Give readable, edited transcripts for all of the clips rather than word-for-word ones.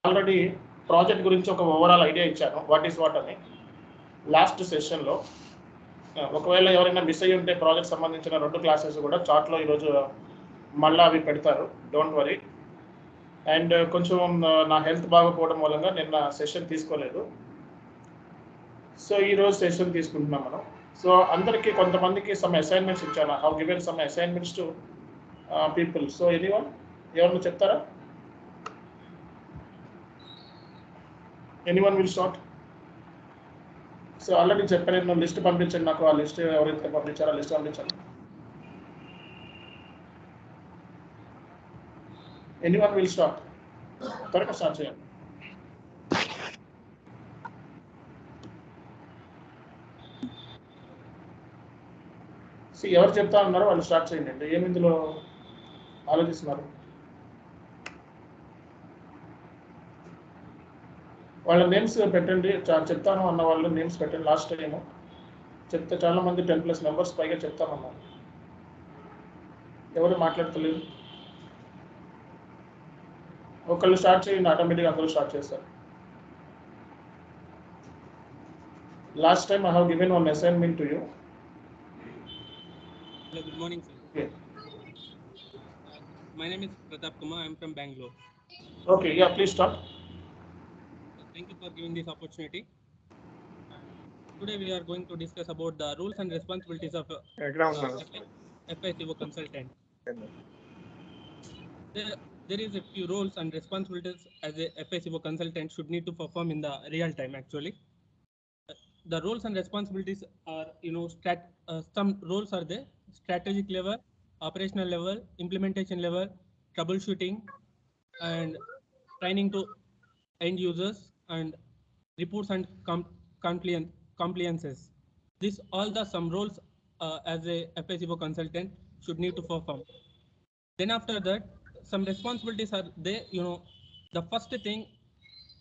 Already project గురించి ఒక overall idea ఇచ్చాను, వాట్ ఈస్ వాట్ అని లాస్ట్ సెషన్లో. ఒకవేళ ఎవరైనా మిస్ అయ్యి ఉంటే ప్రాజెక్ట్ సంబంధించిన 2 క్లాసెస్ కూడా చాట్లో ఈరోజు మళ్ళీ అవి పెడతారు, డోంట్ వరీ. అండ్ కొంచెం నా హెల్త్ బాగోపోవడం మూలంగా నిన్న సెషన్ తీసుకోలేదు, సో ఈరోజు సెషన్ తీసుకుంటున్నాం మనం. సో అందరికీ కొంతమందికి సమ్ అసైన్మెంట్స్ ఇచ్చాను, how given some assignments to people. So anyone ఎవరు చెప్తారా? Anyone will start? So already చెప్పాను, లిస్ట్ పంపించండి నాకు, ఆ లిస్ట్ ఎవరైతే పంపించారో ఆ లిస్ట్ పంపించండి. Anyone will start? త్వరగా స్టార్ట్ చేయండి. సో ఎవరు చెప్తా ఉన్నారో వాళ్ళు స్టార్ట్ చేయండి. ఏమి ఇందులో ఆలోచిస్తున్నారు? వాళ్ళ నేమ్స్ పెట్టండి, చెప్తాను అన్న వాళ్ళు నేమ్స్ పెట్టండి. లాస్ట్ టైం చెప్తే చాలా మంది 10+ మెంబర్స్ పైగా చెప్తామన్నారు, ఎవరు మాట్లాడతలేదు. ఒకళ్ళు స్టార్ట్ చేయండి, ఆటోమేటిక్గా అందరూ స్టార్ట్ చేస్తారు. Last time I have given one assignment to you. Hello, good morning, sir. Okay. My name is Contact-chanucma. I am from Bangalore. Okay, yeah, please start. Thank you for giving this opportunity. Today we are going to discuss about the rules and responsibilities of FICO consultant. There is a few roles and responsibilities as a FICO consultant should need to perform in the real time. Actually, the roles and responsibilities are, some roles are there: strategic level, operational level, implementation level, troubleshooting, and training to end users, and reports and compliances. These all the some roles as a FICO consultant should need to perform. Then after that, some responsibilities are there. The first thing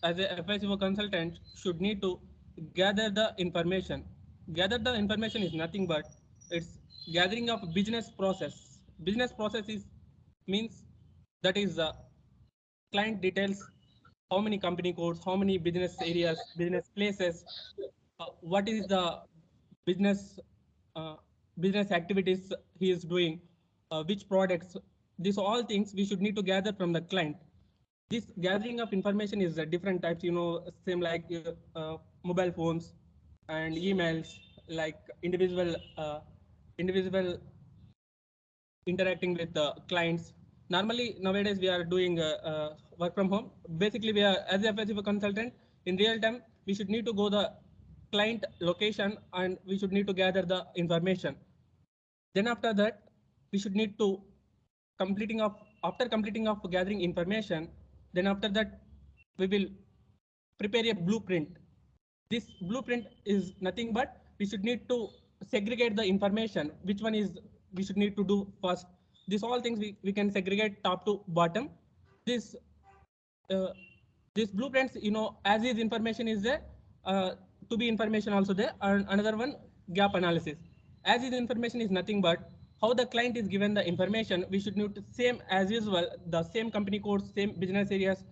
as a FICO consultant should need to gather the information. Gather the information is nothing but it's gathering of business process. Business process is means that is client details, how many company codes, how many business areas, business places, what is the business business activities he is doing, which products. These all things we should need to gather from the client. This gathering of information is different types, same like mobile phones and emails, like individual interacting with the clients. Normally nowadays we are doing work from home. Basically, we are as a FICO consultant in real time. We should need to go the client location and we should need to gather the information. Then after that, we should need to after completing of gathering information. Then after that, we will prepare a blueprint. This blueprint is nothing but we should need to segregate the information. Which one is we should need to do first. These all things we can segregate top to bottom. This blueprints, as is information is there, to be information also there. And another one, gap analysis. As is information is nothing but how the client is given the information. We should need to same as usual, the same company codes, same business areas,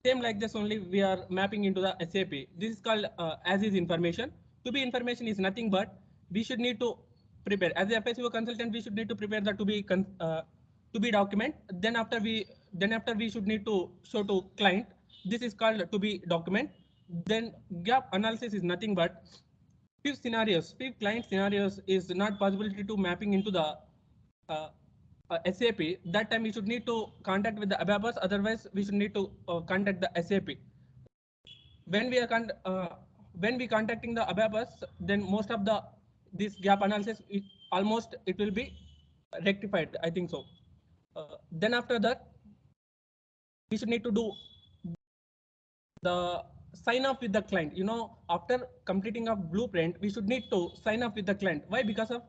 same like this only we are mapping into the SAP. This is called as is information. To be information is nothing but we should need to prepare as a FICO consultant. We should need to prepare the to be document. Then after we should need to show to client. This is called to be document. Then gap analysis is nothing but few client scenarios is not possibility to mapping into the SAP. That time we should need to contact with the ABAPers. Otherwise, we should need to contact the SAP. When we are when we contacting the ABAPers, then most of this gap analysis almost it will be rectified. I think so. Then after that, we should need to do the sign off with the client. After completing of blueprint, we should need to sign off with the client. Why? Because of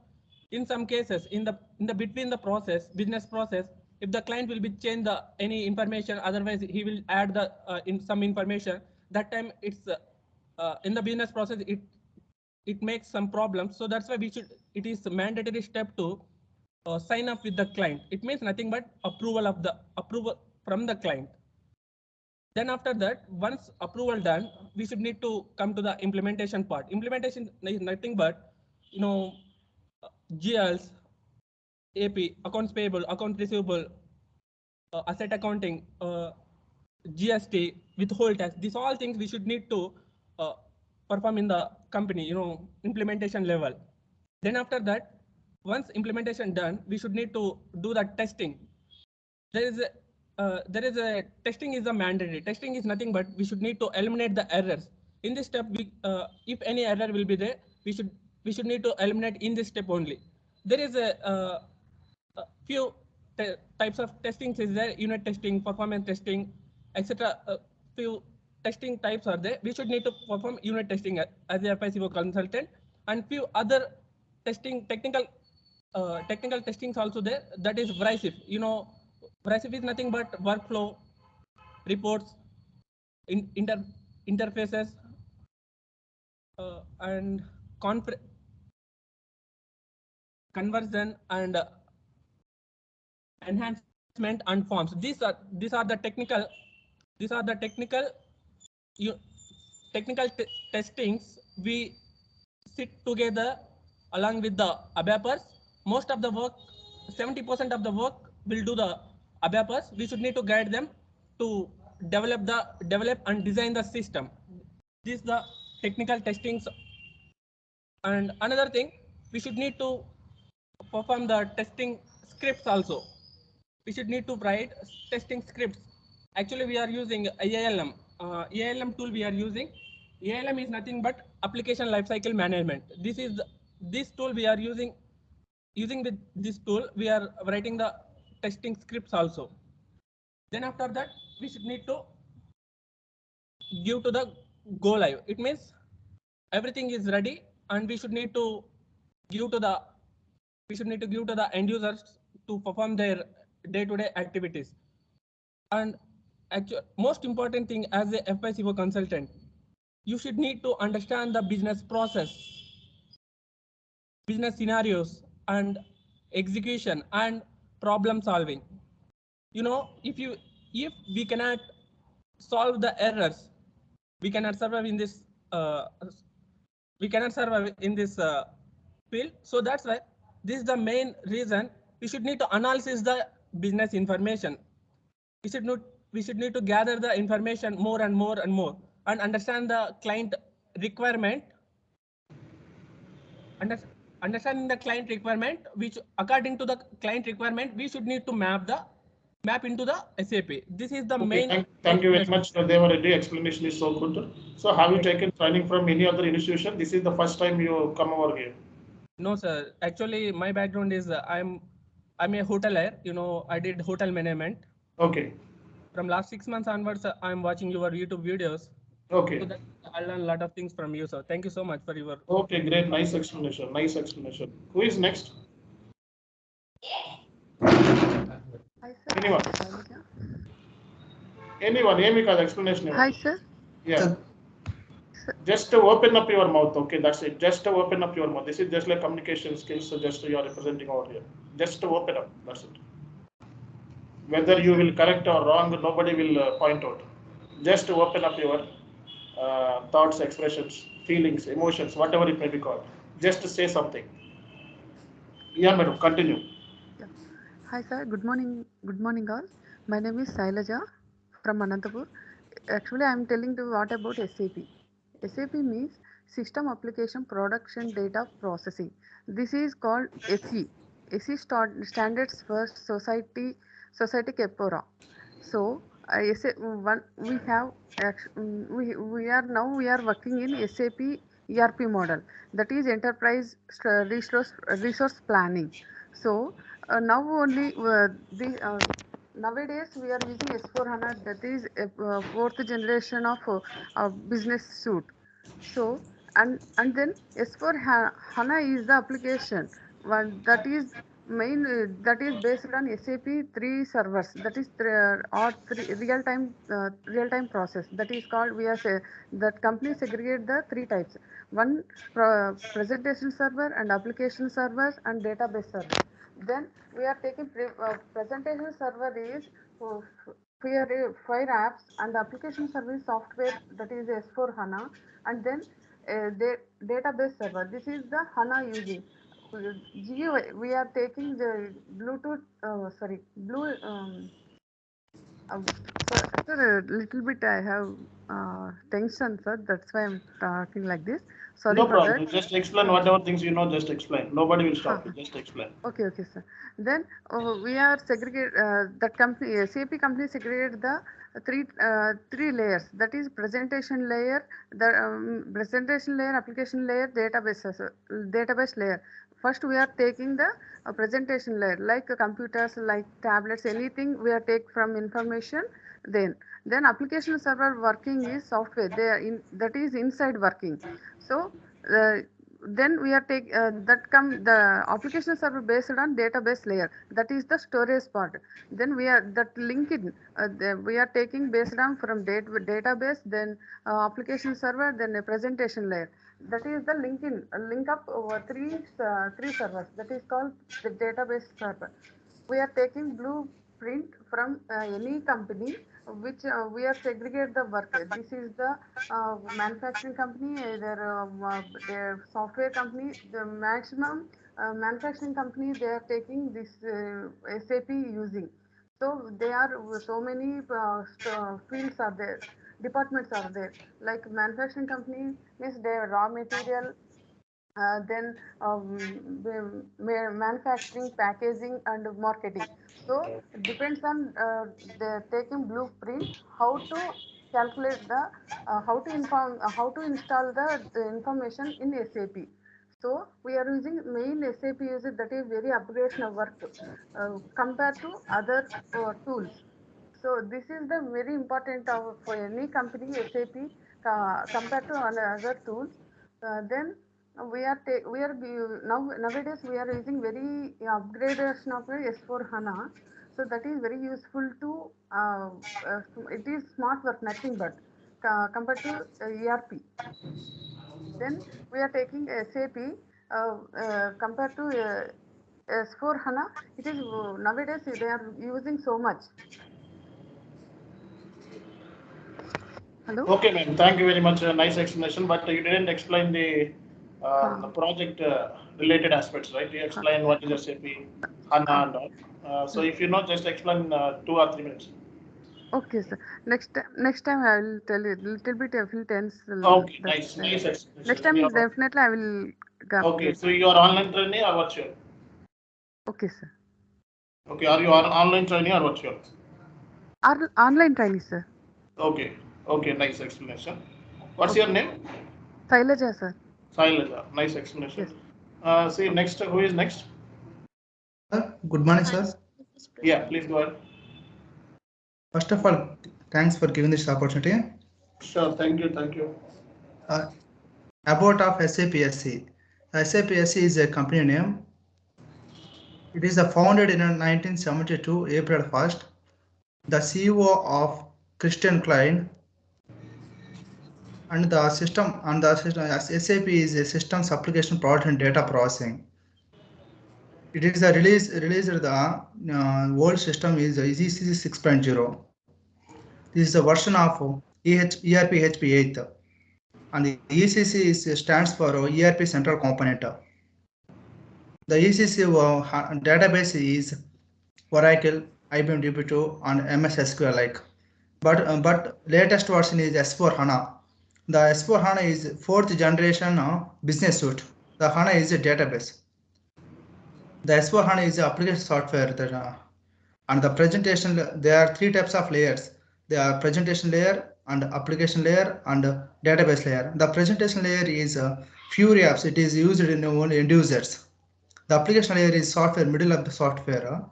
in some cases in the between the business process, if the client will be change the any information, otherwise he will add the in some information. That time it's in the business process it makes some problems. So that's why it is a mandatory step to sign up with the client. It means nothing but approval from the client. Then after that, once approval done, we should need to come to the implementation part. Implementation is nothing but, you know, GLs, AP, accounts payable, accounts receivable, asset accounting, GST, withhold tax. These all things we should need to uh, perform in the company, implementation level. Then after that, once implementation done, we should need to do the testing. There is a testing is a mandatory. Testing is nothing but we should need to eliminate the errors. In this step, if any error will be there, we should need to eliminate in this step only. There is a few types of testings is there: unit testing, performance testing, etc. Few testing types are there. We should need to perform unit testing as a FICO consultant, and few other testing technical testings also there. That is VRICIF. VRICIF is nothing but workflow, reports, interfaces, and conversion and enhancement and forms. These are the technical testings we sit together along with the ABAPers. Most of the work, 70% of the work will do the ABAPers. We should need to guide them to develop and design the system. These the technical testings. And another thing, we should need to perform the testing scripts also. We should need to write testing scripts. Actually, we are using AILM. AILM tool we are using. AILM is nothing but application lifecycle management. This tool we are using. Using with this tool, we are writing the testing scripts also. Then after that, we should need to give to the go live. It means everything is ready, and we should need to give to the end users to perform their day-to-day activities. And most important thing as a FICO consultant, you should need to understand the business process, business scenarios, and execution and problem solving. If we cannot solve the errors, we cannot survive in this field. So that's why this is the main reason we should need to analyze the business information. We should need to gather the information more and more and more, and understand the client requirement. Understanding the client requirement, which according to the client requirement, we should need to map into the SAP. This is the main. Thank you very much, Devareddy. Explanation is so good. So, have you taken training from any other institution? This is the first time you come over here. No, sir. Actually, my background is I'm a hotelier. I did hotel management. Okay. From last 6 months onwards, I'm watching your YouTube videos. Okay. So that I learned a lot of things from you, sir. Thank you so much for your. Okay, great. Nice explanation. Nice explanation. Who is next? Hi, sir. Anyone? Anyone? Amy ka explanation. Hi, sir. Yeah. Just to open up your mouth. Okay, that's it. Just to open up your mouth. This is just like communication skills. So just you are representing over here. Just to open up. That's it. Whether you will correct or wrong, nobody will point out. Just to open up your thoughts, expressions, feelings, emotions, whatever it may be called. Just to say something. Yeah, madam. Continue. Yeah. Hi, sir. Good morning. Good morning, all. My name is Sailaja from Anantapur. Actually, I am telling you what about SAP. SAP means System Application Production Data Processing. This is called SE. SE standards for Society Capora. So, we have we are working in SAP ERP model, that is Enterprise Resource Planning. So now only nowadays we are using S4 HANA, that is fourth generation of business suite. So and then S4 HANA is the application one that is that is based on SAP 3 servers, that is real time process, that is called, we are say that company segregate the 3 types: one presentation server and application servers and database server. Then we are taking presentation server is Fire apps and application service software, that is S4 HANA, and then database server. This is the HANA using. We are taking the Bluetooth, Blue. Sir, a little bit I have tension, sir. That's why I'm talking like this. Sorry No for problem. that. Just explain whatever things you know. Just explain. Nobody will stop you. Just explain. Okay, sir. Then we are segregate that company SAP company segregated the three layers. That is presentation layer, the presentation layer, application layer, database layer. First, we are taking the presentation layer, like computers, like tablets, anything we are take from information. Then application server working is software. They are that is inside working. So. Then we are take the application server based on database layer, that is the storage part. Then we are that linking we are taking based on from database, then application server, then a presentation layer, that is the link up over three servers, that is called the database server. We are taking blueprint from any company which we are segregate the work. This is the manufacturing company, their software company, the maximum manufacturing company, they are taking this SAP using. So there are so many fields are there, departments are there. Like manufacturing company means their raw material, then manufacturing, packaging, and marketing. So depends on the taking blueprint, how to calculate the how to install the information in SAP. So we are using main SAP user, that is very upgradation of work compared to other tools. So this is the very important for any company SAP compared to other tools. Then nowadays we are using very upgradation of S4 HANA. So that is very useful to it is smart work, nothing but compared to ERP. Then we are taking SAP compared to S4 HANA. It is nowadays they are using so much. Hello. Okay, ma'am. Thank you very much. Nice explanation. But you didn't explain the project related aspects, right? You explain what is SAP, HANA, and all. So if you know, just explain 2 or 3 minutes. Okay, sir. Next time I will tell you little bit. I will tense. Okay, nice explanation. Next time definitely I will. Okay, so you are online trainee or virtual? Okay, sir. Okay, are you online trainee or virtual? Online trainee, sir. Okay, nice explanation. What's your name? Sailaja, sir. Sailaja, nice explanation. Yes. See, next, who is next? Good morning, sir. Yeah, please go ahead. First of all, thanks for giving this opportunity. Sure, thank you. About of SAP SC. SAP SC is a company name. It is founded in 1972, April 1st. The CEO of Christian Klein, and the system SAP is a systems application product and data processing. It is a released the old system is ECC 6.0. This is a version of ERP HP 8, and the ECC stands for ERP Central Component. The ECC database is Oracle, IBM DB2, and MS SQL like. But latest version is S4 HANA. The S4 HANA is 4th generation business suite. The HANA is a database. The S4 HANA is application software and the presentation. There are 3 types of layers. There are presentation layer and application layer and database layer. The presentation layer is Fury apps. It is used in only end users. The application layer is software, middle of the software,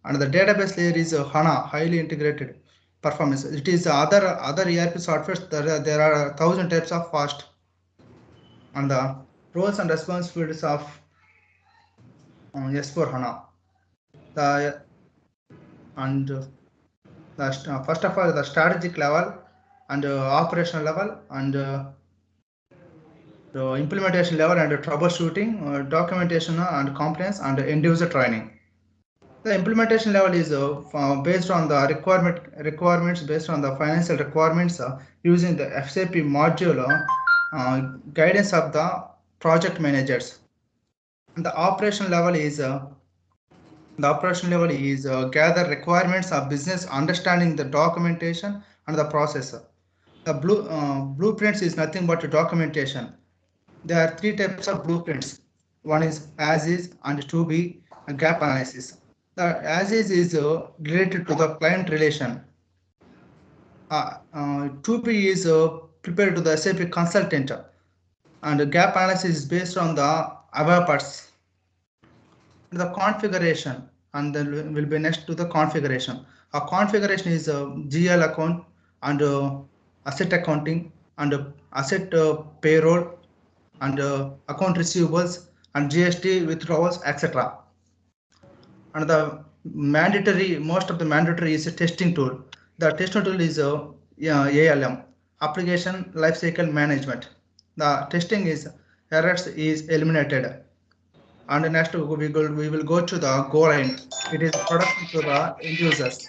and the database layer is HANA, highly integrated performance. It is other ERP softwares. There are 1,000 types of fast. And the roles and responsibilities of S4 HANA. First of all, the strategic level and operational level and the implementation level and troubleshooting, documentation and compliance and end user training. The implementation level is based on the requirements based on the financial requirements using the SAP module guidance of the project managers. And the operation level is gather requirements of business, understanding the documentation and the process. The blueprints is nothing but a documentation. There are three types of blueprints. One is as is and to be and gap analysis. The as is related to the client relation. To be is prepared to the SAP consultant, and the gap analysis is based on the above parts. The configuration, and then will be next to the configuration. A configuration is a GL account and asset accounting and asset payroll and account receivables and GST withdrawals, etc. And the most of the mandatory is a testing tool. The testing tool is ALM, application lifecycle management. The testing is errors is eliminated. And next we will go to the goal line. It is production to the end users.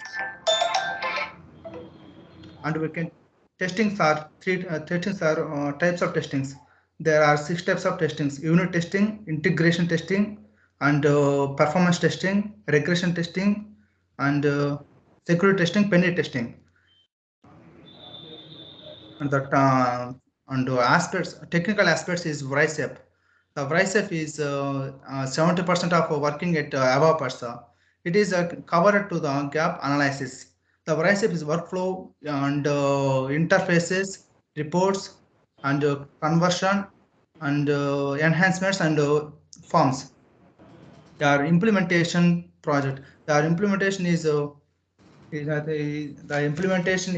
And we can testings are types of testings. There are 6 types of testings: unit testing, integration testing, and performance testing, regression testing, and security testing, penalty testing. And that technical aspects is RISEP. The RISEP is 70% of working at above person. It is covered to the gap analysis. The RISEP is workflow and interfaces, reports, and conversion, and enhancements and forms. Their implementation project. Their implementation is the implementation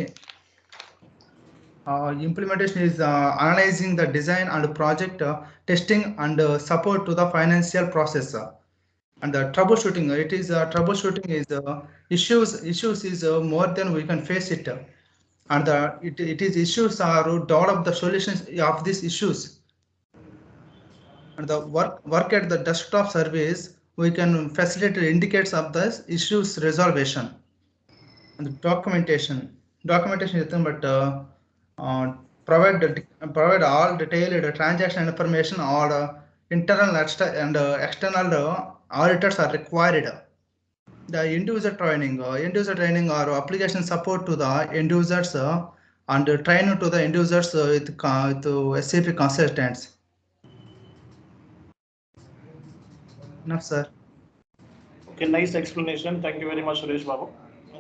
is analyzing the design and project testing and support to the financial process. And the troubleshooting, troubleshooting is issues is more than we can face it. And it is issues are to develop the solutions of these issues. And the work at the desktop service, we can facilitate indicates of the issues resolution. And the documentation is nothing but provide all detailed transaction information or internal and external auditors are required. The end user training or application support to the end users and training to the end users with SAP consultants. Enough, sir. Okay, nice explanation. Thank you very much, Suresh Babu.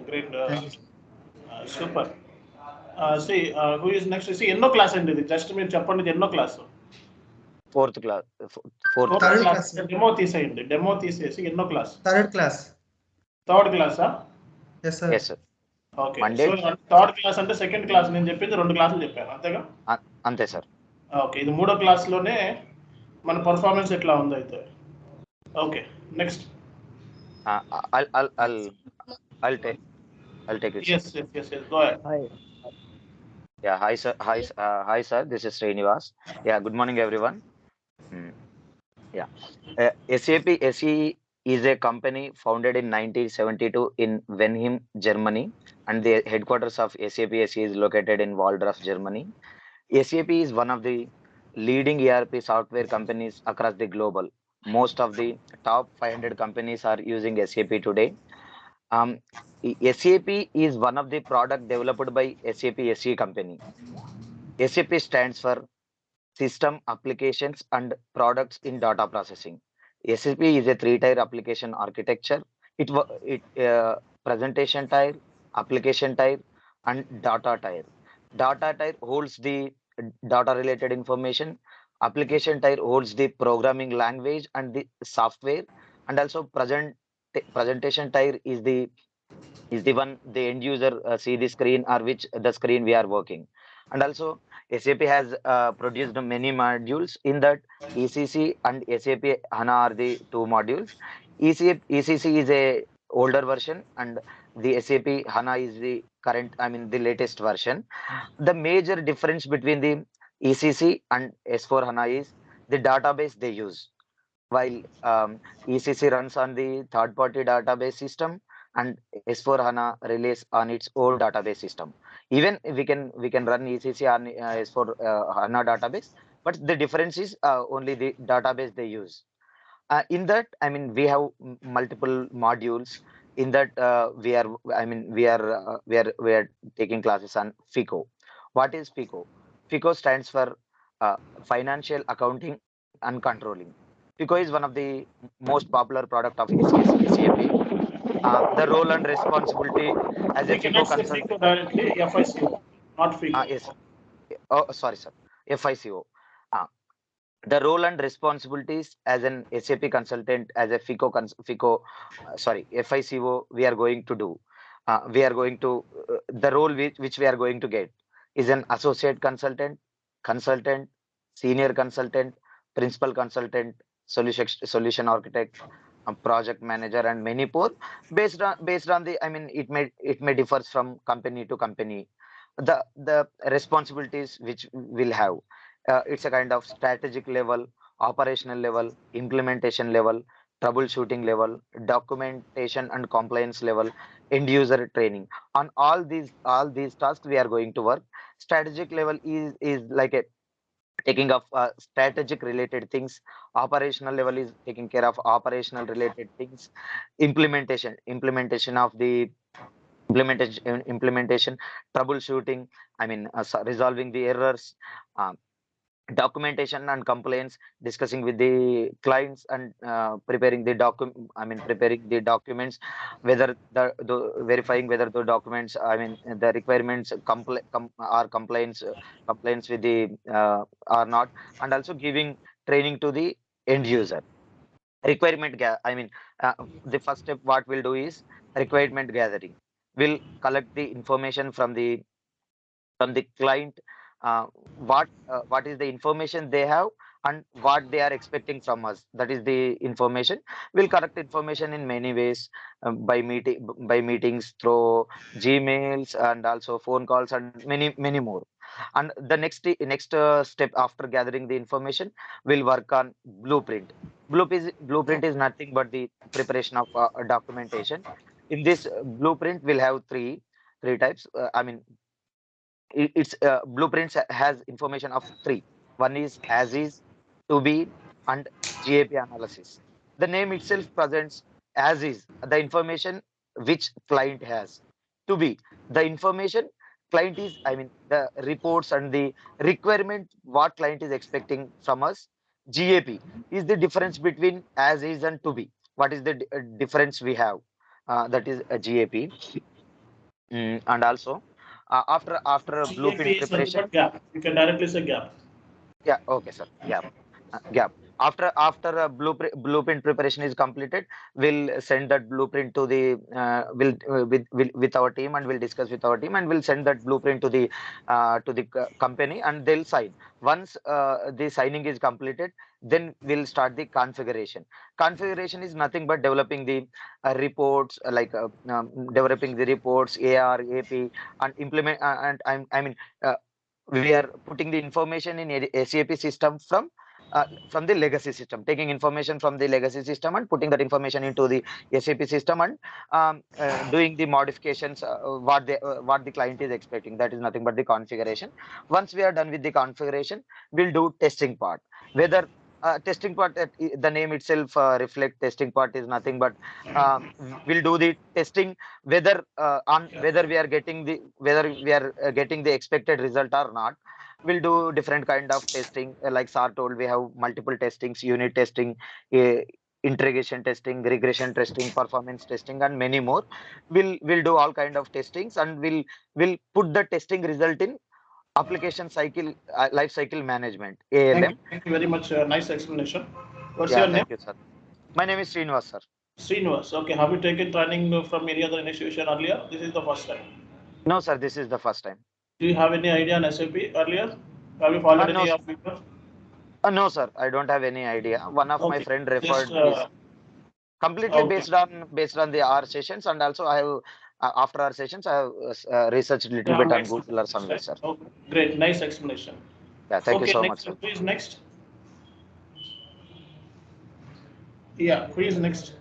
Great. Super. See, who is next? See, ఎన్నో class అండి ఇది? Just మీరు చెప్పండి, ఎన్నో class? Fourth class. Third class. Demo తీసేయండి. Demo తీసేసి ఎన్నో class? Third class. Third క్లాసా? Yes, sir. Yes, sir. Okay. So third class అంటే సెకండ్ క్లాస్ నేను చెప్పింది 2 క్లాసులు చెప్పాను అంతేగా? అంతే సార్. ఓకే, ఇది 3వ క్లాస్లోనే మన పర్ఫార్మెన్స్ ఎట్లా ఉంది అయితే. Okay, next. I'll take it. Yes. Go ahead. Hi. Yeah, hi sir. Hi sir. This is Srinivas. Yeah, good morning everyone. Yeah, SAP SE is a company founded in 1972 in Wenheim, Germany, and the headquarters of SAP SE is located in Waldorf, Germany. SAP is one of the leading ERP software companies across the global. Most of the top 500 companies are using SAP today. SAP is one of the product developed by SAP SE company. SAP stands for System Applications and Products in Data Processing. SAP is a 3-tier application architecture. It presentation tier, application tier, and data tier. Data tier holds the data related information. Application tier holds the programming language and the software, and also presentation tier is the one the end user see the screen or which the screen we are working. And also SAP has produced many modules. In that, ECC and SAP HANA are the 2 modules. ECC is a older version and the SAP HANA is the current, the latest version. The major difference between the ECC and S4 HANA is the database they use. while ECC runs on the third-party database system and S4 HANA relies on its own database system. Even we can run ECC on S4 HANA database, but the difference is only the database they use. In that, I mean, we have multiple modules. In that, we are taking classes on FICO. What is FICO? FICO stands for Financial Accounting and Controlling. FICO is one of the most popular product of SAP. The role and responsibility as a We FICO cannot say consultant. FICO directly, FICO, not FICO. Yes. Oh, sorry, sir. FICO. The role and responsibilities as an SAP consultant, as a FICO, FICO, we are going to do. The role which we are going to get is an associate consultant, senior consultant, principal consultant, solution architect, project manager, and many more. Based on the, I mean, it may differs from company to company. The responsibilities which will have. It's a kind of strategic level, operational level, implementation level, troubleshooting level, documentation and compliance level, end user training. On all these tasks we are going to work. Strategic level is like a taking of strategic related things. Operational level is taking care of operational related things. Implementation of the implementation, troubleshooting, I mean, resolving the errors. Documentation and compliance, discussing with the clients and preparing the documents, whether the verifying whether the documents, I mean, the requirements are compliance with the or not, and also giving training to the end user. The first step what we'll do is requirement gathering. We'll collect the information from the client, what is the information they have and what they are expecting from us. That is the information. We'll collect information in many ways, by meetings, through Gmails, and also phone calls, and many more. And the next step after gathering the information, we'll work on blueprint. Blueprint is nothing but the preparation of documentation. In this blueprint, we'll have three types. Its blueprints has information of three. One is as is, to be, and GAP analysis. The name itself presents as is, the information which client has. To be, the information client is, I mean, the reports and the requirement what client is expecting from us. GAP is the difference between as is and to be. What is the difference we have? That is a GAP. And also, after GAP blueprint is nothing preparation. but gap. You can directly say gap. Yeah, okay, sir. Gap. Gap. After a blueprint preparation is completed, we'll send that blueprint to the with our team, and we'll discuss with our team, and we'll send that blueprint to the company, and they'll sign. Once the signing is completed, then we'll start the configuration. Configuration is nothing but developing the reports, developing the reports, AR, AP, and implement. We are putting the information in a SAP system from the legacy system, taking information from the legacy system and putting that information into the SAP system, and doing the modifications what the client is expecting. That is nothing but the configuration. Once we are done with the configuration, we'll do testing part. Whether testing part, the name itself reflect testing part is nothing but we'll do the testing whether we are getting the expected result or not. We'll do different kind of testing. Like Sir told, we have multiple testings: unit testing, integration testing, regression testing, performance testing, and many more. We'll do all kind of testings, and we'll put the testing result in application cycle life cycle management, ALM. Thank you very much. Nice explanation. What's Yeah, your name? thank you, sir. My name is Srinivas, sir. Srinivas. Okay. Have you taken training from any other institution earlier? This is the first time. No, sir, this is the first time. Do you have any idea on SAP earlier? Have you followed No, any of it? no, sir, I don't have any idea. One of my friend referred Just, this completely okay. based on the our sessions, and also I have after our sessions I have researched a little bit on Google or somewhere, sir. Okay. Great. Nice explanation. Yeah, thank you so much, Next, sir. please, next. Yeah, who is next?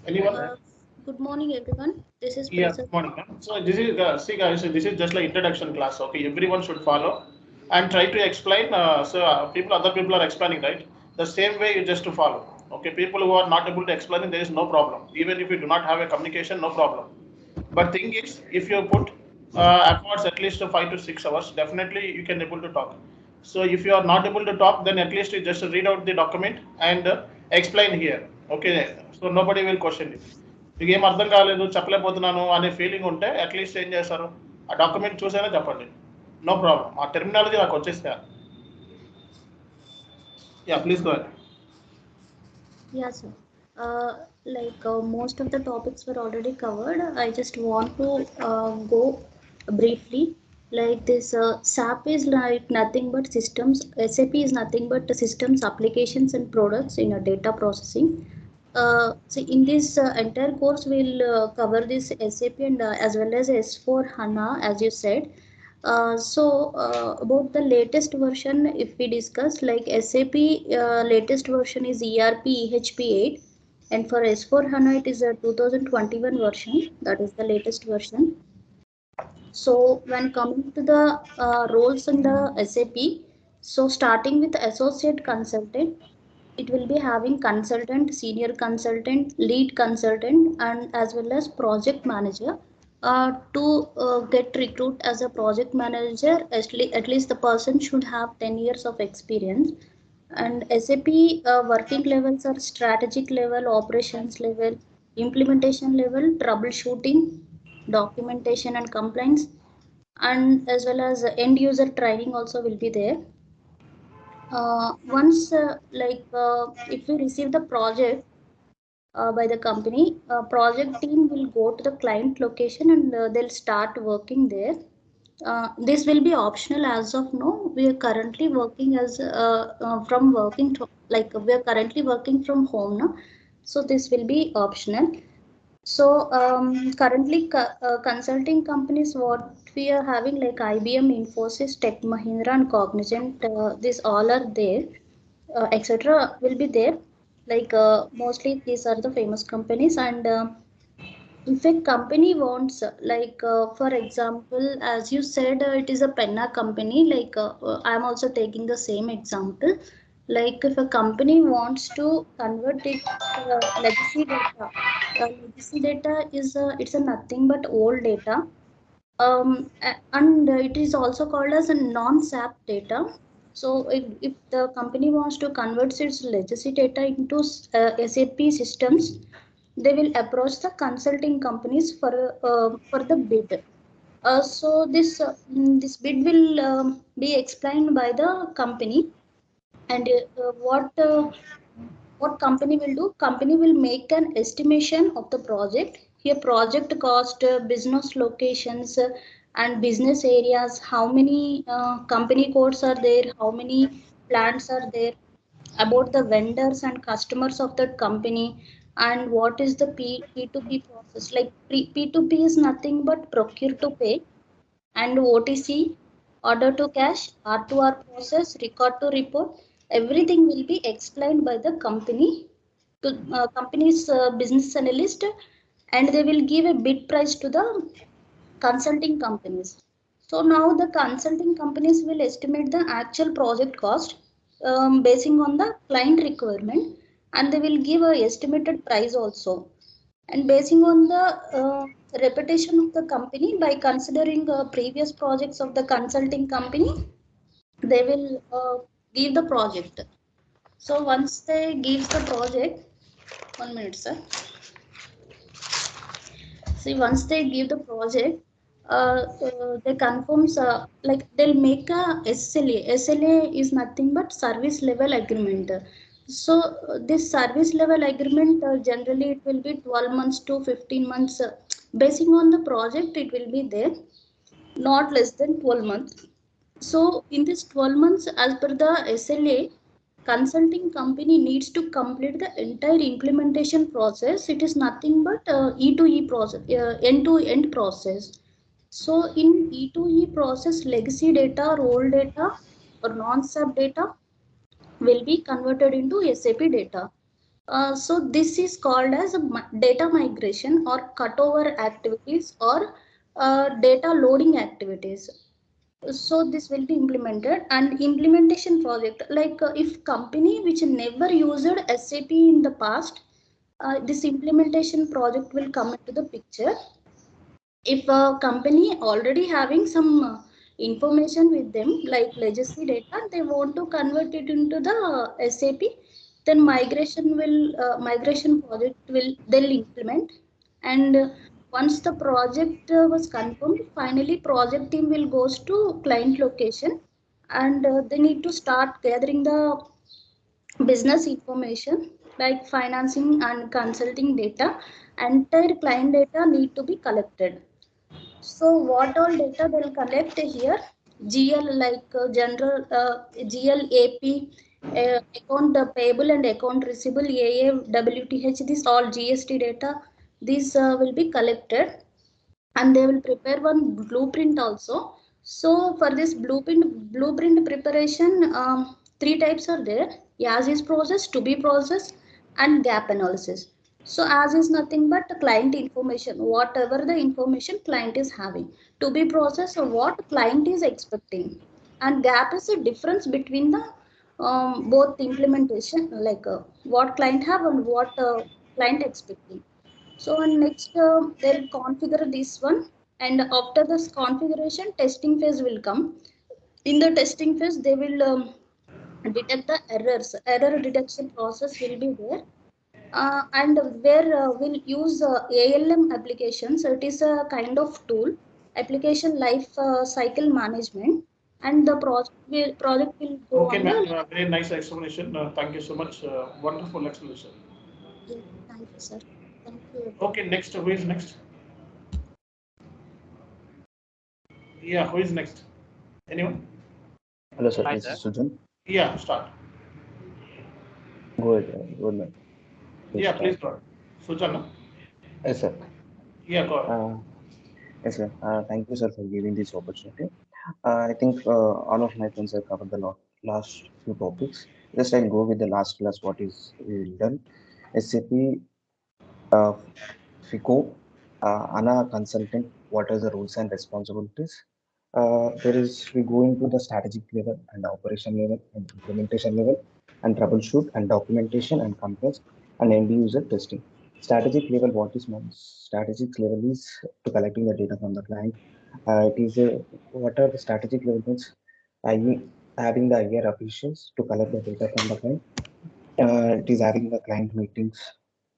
Anyone? Good morning, everyone. This is Yeah, Prasad. good morning. So this is see guys, this is just like introduction class. Okay, everyone should follow and try to explain. Other people are explaining, right? The same way you just to follow. Okay, people who are not able to explain, there is no problem. Even if you do not have a communication, no problem. But thing is, if you put efforts at least 5 to 6 hours, definitely you can able to talk. So if you are not able to talk, then at least you just read out the document and explain here. Okay, so nobody will question you. మీకు ఏం అర్థం కాలేదు చెప్పలేకపోతున్నాను అనే feeling ఉంటే at least ఏం చేస్తారు ఆ డాక్యుమెంట్ చూసైనా చెప్పండి నో ప్రాబ్లం ఆ టెర్మినాలజీ నాకు వచ్చేస్తా yeah please go ahead Yeah, sir. Most of the topics were already covered. I just want to go briefly. Like this, SAP is like nothing but systems. SAP is nothing but the systems, applications, and products in a data processing. So in this entire course, we'll cover this SAP and as well as S4 HANA, as you said. About the latest version, if we discuss, like SAP latest version is ERP EHP 8, and for S4 HANA it is a 2021 version. That is the latest version. So when coming to the roles in the SAP, so starting with associate consultant, it will be having consultant, senior consultant, lead consultant, and as well as project manager. To get recruit as a project manager, at least the person should have 10 years of experience. And SAP working levels are strategic level, operations level, implementation level, troubleshooting, documentation and compliance, and as well as end user training also will be there. Once if we receive the project by the company, project team will go to the client location and they'll start working there. This will be optional as of now. We are currently working as from working to, like we are currently working from home now, so this will be optional. So currently consulting companies what we are having like IBM, Infosys, Tech Mahindra and Cognizant, these all are there, etc. will be there. Like mostly these are the famous companies. And if a company wants for example, as you said, it is a penna company, like I'm also taking the same example. Like if a company wants to convert it legacy data, legacy data is it's a nothing but old data, and it is also called as a non-SAP data. So if the company wants to convert its legacy data into SAP systems, they will approach the consulting companies for the bid. This bid will be explained by the company. And what company will do? Company will make an estimation of the project. Here project cost, business locations, and business areas, how many company codes are there, how many plants are there, about the vendors and customers of that company, and what is the P2P process. Like P2P is nothing but procure to pay, and OTC, order to cash, R2R process, record to report, everything will be explained by the company to company's business analyst, and they will give a bid price to the consulting companies. So now the consulting companies will estimate the actual project cost basing on the client requirement, and they will give a estimated price also. And basing on the reputation of the company, by considering previous projects of the consulting company, they will give the project. So once they give the project, 1 minute, sir. See, once they give the project, they confirms like they'll make a SLA. SLA is nothing but service level agreement. So this service level agreement generally it will be 12 months to 15 months. Basing on the project, it will be there, not less than 12 months. So in this 12 months, as per the SLA, consulting company needs to complete the entire implementation process. It is nothing but E2E process, end-to-end process. So in E2E process, legacy data, old data or non-SAP data will be converted into SAP data. So this is called as data migration or cutover activities or data loading activities. So this will be implemented, and implementation project, like if company which never used SAP in the past, this implementation project will come into the picture. If a company already having some information with them like legacy data, they want to convert it into the SAP, then migration project will they'll implement. And once the project was confirmed, finally project team will goes to client location, and they need to start gathering the business information like financing and consulting data. Entire client data need to be collected. So what all data they'll collect here? GL, like general GL, AP, account payable and account receivable, AA, WTH, this all GST data. These will be collected, and they will prepare one blueprint also. So for this blueprint preparation, three types are there: as is process, to be process, and gap analysis. So as is nothing but client information, whatever the information client is having. To be process, or what client is expecting, and gap is the difference between the both implementation, like what client have and what client expecting. So and next they'll configure this one, and after this configuration, testing phase will come. In the testing phase, they will detect the errors. Error detection process will be there, and where we'll use ALM applications. So it is a kind of tool, application life cycle management, and the project will go Okay, on ma'am. the. Very nice explanation. Thank you so much. Wonderful explanation. Yeah, thank you, sir. Thank you. Okay, next. Who is next? Yeah, who is next? Anyone? Hello, sir. Hi, This sir. is Sujan. Yeah, start. Go ahead. Go ahead. Yeah, please Start. start. Sujana. Yes, sir. Yeah, go ahead. Yes, sir. Thank you, sir, for giving this opportunity. I think all of my friends have covered the last few topics. Just I'll go with the last class. What is done? SAP FICO, HANA consultant. What are the roles and responsibilities? We go into the strategic level and operation level and implementation level and troubleshoot and documentation and complaints and end user testing. Strategic level, what is meant? Strategic level is to collecting the data from the client. It is a, what are the strategic level means? I, having the higher officials to collect the data from the client. It is having the client meetings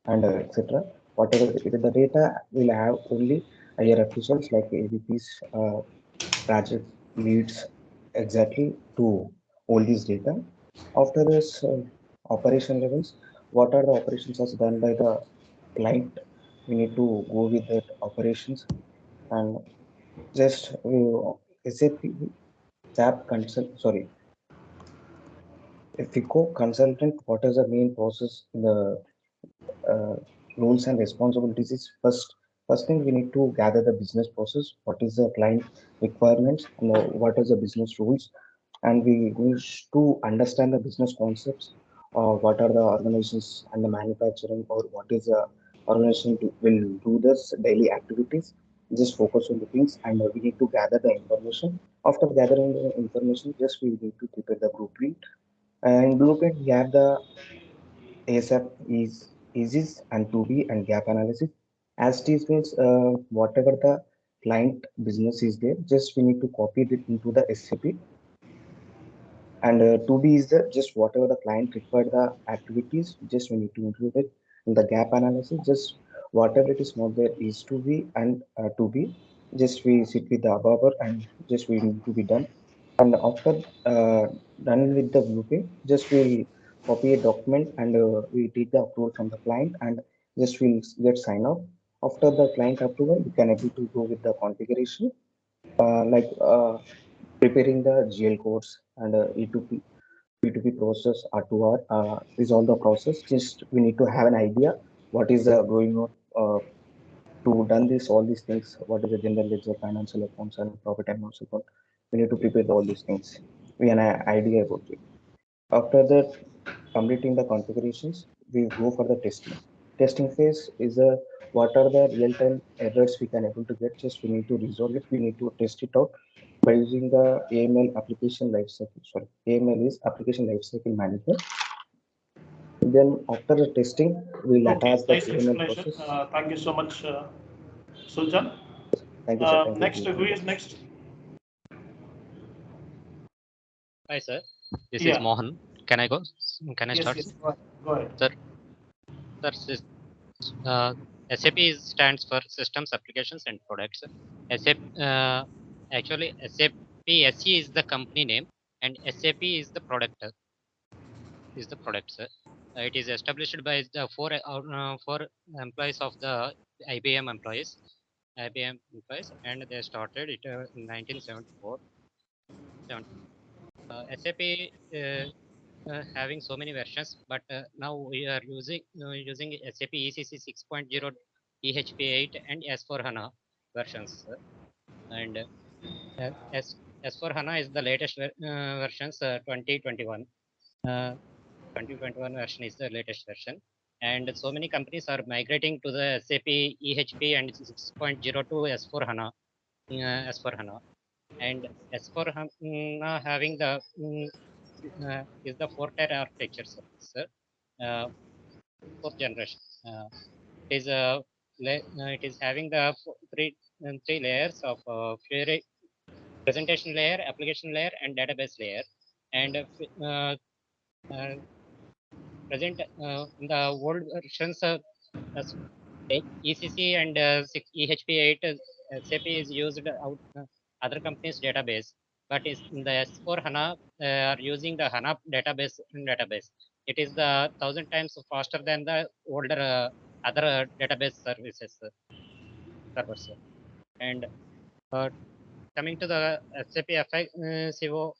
and etc. Whatever the data will have only higher officials like AVPs, project leads exactly to all these data. After this operation levels, what are the operations as done by the client? We need to go with that operations and just SAP SAP consult. Sorry, FICO consultant. What is the main process in the uh, roles and responsibilities is first thing we need to gather the business process, what is the client requirements and what is the business rules, and we need to understand the business concepts, what are the organizations and the manufacturing, or what is the organization will do this daily activities, just focus on the things, and we need to gather the information. After gathering the information, just we need to prepare the blueprint, and blueprint we have the ASAP is and to be and gap analysis. As this means, whatever the client business is there, just we need to copy it into the SAP. And to be is the just whatever the client required the activities, just we need to include it in the gap analysis. Just whatever it is not there is to be and to be. Just we sit with the above and just we need to be done. And after done with the blueprint, just we copy a document and we take the approval from the client and just we'll get sign off. After the client approval, we can able to go with the configuration, like preparing the GL codes and E2P, P2P process, R2R is all the process. Just we need to have an idea what is going on to done this all these things. What is the general ledger, financial accounts, and profit and loss account? We need to prepare all these things. We have an idea about it. After that, completing the configurations, we go for the testing. Testing phase is a what are the real-time errors we can able to get. Just we need to resolve it. We need to test it out by using the AML application lifecycle. Sorry, AML is application lifecycle management. Then after the testing, we'll Okay, attach the nice AML explanation. process. Thank you so much, Sujan. Thank you, sir. Thank Next, you. who is next? Hi, sir. This Yeah. is Mohan. Can I go? Can I Yes, start? yes. Go ahead. Sir, SAP stands for Systems, Applications, and Products. SAP, actually, SAP SE is the company name, and SAP is the product. Sir. It is established by the four employees of the IBM employees, and they started it in 1974. SAP having so many versions, but now we are using SAP ECC 6.0, PHP 8, and S4 HANA versions. And S4 HANA is the latest versions, 2021. 2021 version is the latest version. And so many companies are migrating to the SAP EHP and 6.0 to S4 HANA. And S4 HANA having the is the four-tier architecture, sir. Fourth generation. It is having the three layers of presentation layer, application layer, and database layer. And present in the old versions, ECC and EHP 8, SAP is used out other companies' database, but in the S4 HANA are using the HANA database. It is the 1,000 times faster than the older other database services servers. And coming to the SAP FICO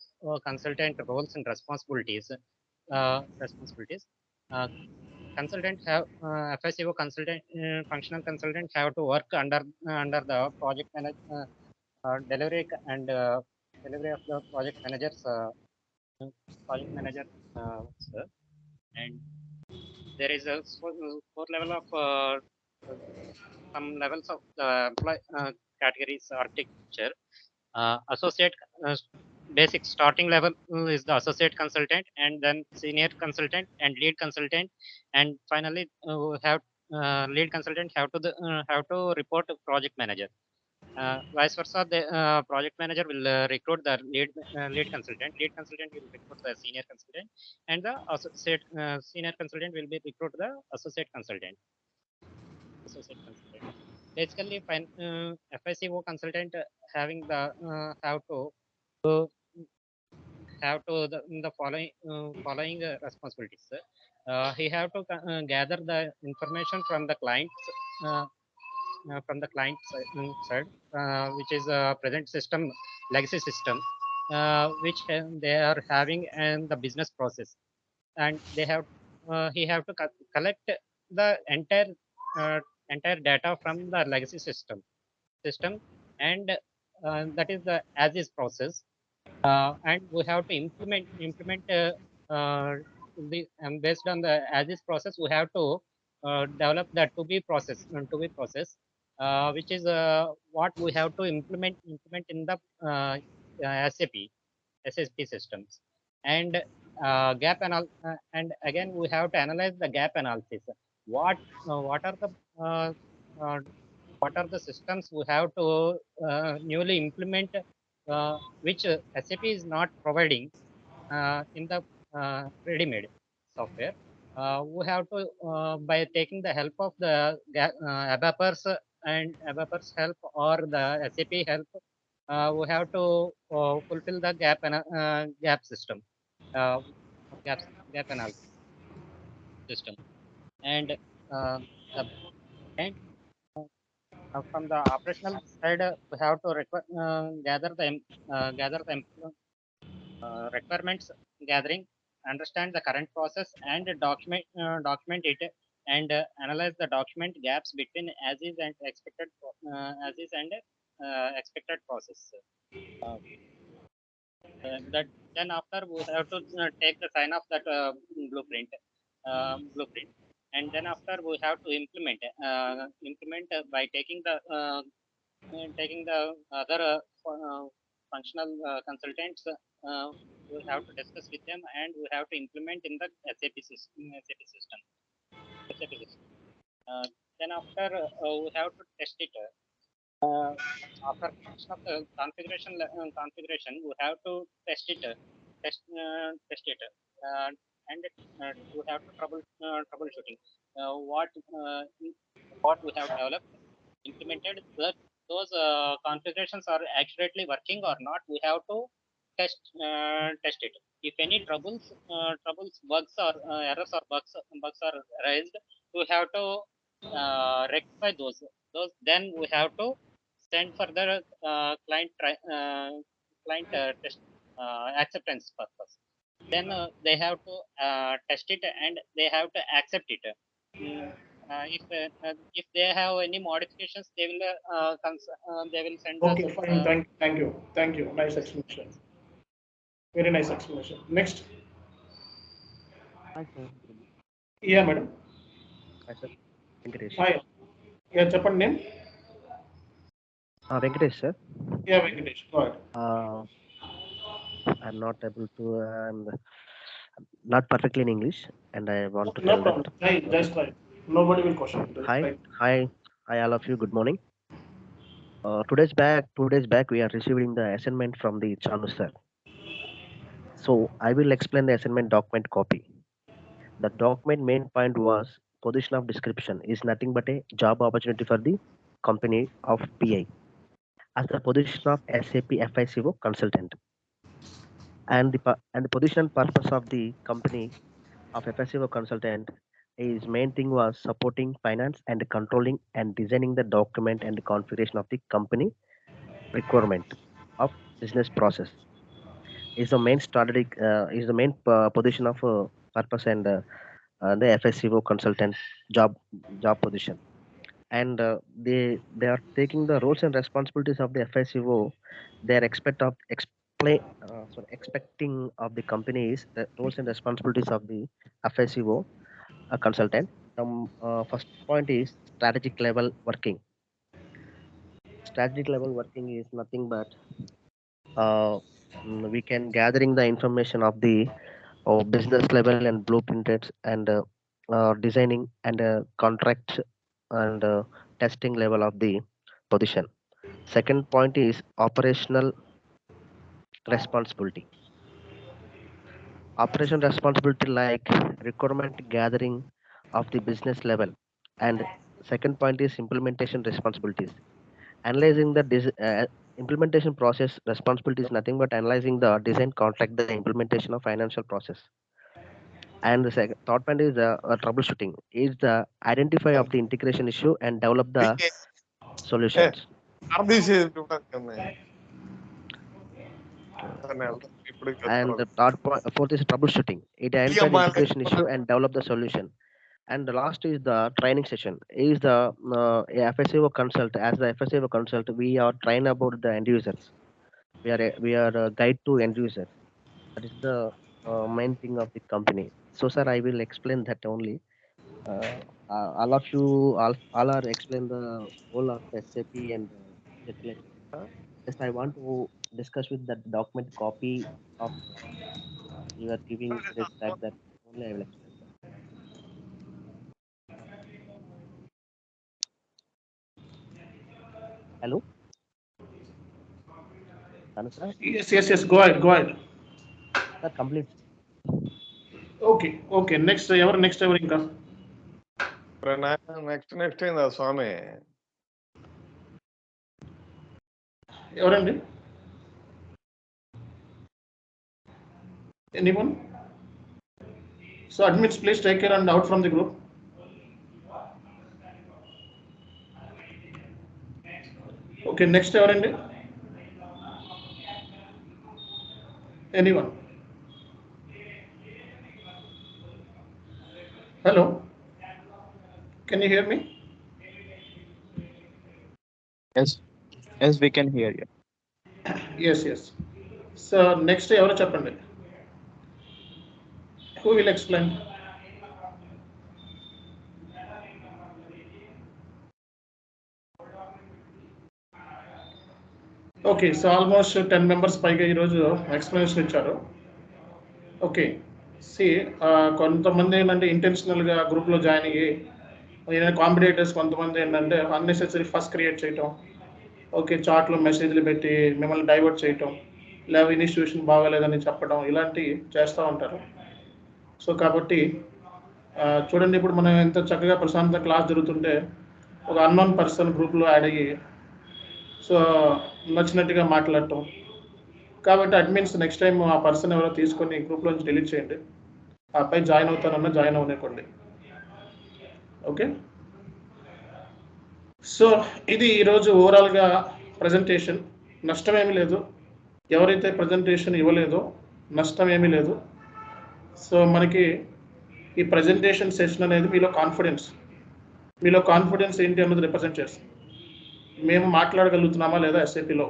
consultant roles and responsibilities. Consultant have FICO consultant, functional consultant have to work under the project manager, delivery and delivery of the project managers, sir. And there is a four level of some levels of the employee categories architecture. Associate basic starting level is the associate consultant, and then senior consultant and lead consultant, and finally have lead consultant have to report to project manager. Vice versa, the project manager will recruit the lead consultant. Lead consultant will recruit the senior consultant, and the associate senior consultant will be recruit the associate consultant. Basically, FICO consultant having the the following responsibilities. He have to gather the information from the clients. From the client side, which is a present system, legacy system, which they are having and the business process, and they have he have to collect the uh, entire data from the legacy system, and that is the as is process, and we have to implement based on the as is process. We have to develop the to be process, which is what we have to implement in the SAP systems. And and again we have to analyze the gap analysis. What are the uh, uh, what are the systems we have to newly implement, which SAP is not providing in the ready-made software. We have to, by taking the help of the ABAPers and ABAPers help or the SAP help, we have to fulfill the gap system, uh, gap analysis system. And the and from the operational side, we have to gather the requirements gathering, understand the current process, and document it, and analyze the document gaps between as is and expected process. Uh, that then after we have to take the sign of that blueprint. blueprint, and then after we have to implement by taking the other functional consultants. We have to discuss with them, and we have to implement in the SAP system. SAP system. Then after we have to test it. After completion of the configuration, we have to test it, test it, and we have to troubleshooting what we have developed, implemented. That those configurations are accurately working or not. We have to test it. If any troubles, bugs or errors or bugs are raised, we have to rectify those. Then we have to send for the client test acceptance purpose. Then they have to test it, and they have to accept it. If they have any modifications, they will send us. Okay, fine. Thank you. Nice explanation. Very nice explanation. Next. Hi, sir. Yeah, madam. Hi, sir. Venkatesh. Hi. Yeah, చెప్పండి name. Venkatesh, sir. Yeah, Venkatesh. Go ahead. I'm not able to. Not perfectly in English, and I want to No tell problem. that. Just try. Nobody will question. Hi, all of you. Good morning. 2 days back, we are receiving the assignment from the Chanu sir. So I will explain the assignment document copy. The document main point was position of description is nothing but a job opportunity for the company of PI as the position of SAP FICO consultant, and the position purpose of the company of FICO consultant is main thing was supporting finance and controlling and designing the document and the configuration of the company requirement of business process is the main strategic is the main position of purpose and the FSCO consultant job position, and they are taking the roles and responsibilities of the FSCO. They are expecting of the companies the roles and responsibilities of the FSCO consultant. First point is strategic level working. Strategic level working is nothing but we can gathering the information of the business level and blueprinted and designing and contract and testing level of the position. Second point is operational responsibility. Operation responsibility like requirement gathering of the business level, and second point is implementation responsibilities. Analyzing the implementation process responsibility is nothing but analyzing the design, contract, the implementation of financial process. And the third point is troubleshooting is the identify of the integration issue and develop the solutions. And the fourth is troubleshooting. It identifies the integration issue and develop the solution. And the last is the training session. Is the FSCO consult. As the FSCO consult, we are trained about the end users. We are a guide to end users. That is the main thing of the company. So, sir, I will explain that only. All of you, all are explain the whole of SAP and just I want to discuss with that document copy of you are giving this back. That only I will explain. Hello. Sir? Yes. Go ahead. Sir, complete. Okay. Next ever ఇంకా next ఏందా స్వామి ఎవరండి? Anyone? So admits, please take care and out from the group. Okay, next ఎవరండి? Anyone? Hello? Can you hear me? Yes, we can hear you. Yes. So next ఎవరో చెప్పండి. Who will explain? Okay, so almost 10 members పైగా ఈరోజు explanation ఇచ్చారు. Okay, కొంతమంది ఏంటంటే ఇంటెన్షనల్గా గ్రూప్లో join అయ్యి కాంపిటేటర్స్, కొంతమంది ఏంటంటే అన్నెసెసరీ ఫస్ట్ క్రియేట్ చేయటం, ఓకే చాట్లో మెసేజ్లు పెట్టి మిమ్మల్ని డైవర్ట్ చేయటం, లేదా ఇన్స్టిట్యూషన్ బాగాలేదని చెప్పడం, ఇలాంటివి చేస్తూ ఉంటారు. సో కాబట్టి చూడండి, ఇప్పుడు మనం ఎంత చక్కగా ప్రశాంత క్లాస్ జరుగుతుంటే ఒక అన్నోన్ పర్సన్ గ్రూప్లో యాడ్ అయ్యి సో నచ్చినట్టుగా మాట్లాడటం. కాబట్టి అడ్మిన్స్ నెక్స్ట్ టైం ఆ పర్సన్ ఎవరో తీసుకొని గ్రూప్లో నుంచి డిలీట్ చేయండి. ఆ అబ్బాయి జాయిన్ అవుతానన్నా జాయిన్ అవ్వనివ్వండి. ఓకే, సో ఇది ఈరోజు ఓవరాల్గా ప్రజెంటేషన్. నష్టం ఏమీ లేదు, ఎవరైతే ప్రజెంటేషన్ ఇవ్వలేదో నష్టం ఏమీ లేదు. సో మనకి ఈ ప్రజెంటేషన్ సెషన్ అనేది మీలో కాన్ఫిడెన్స్ ఏంటి అన్నది రిప్రజెంట్ చేస్తుంది. మేము మాట్లాడగలుగుతున్నామా లేదా ఎస్ఏపిలో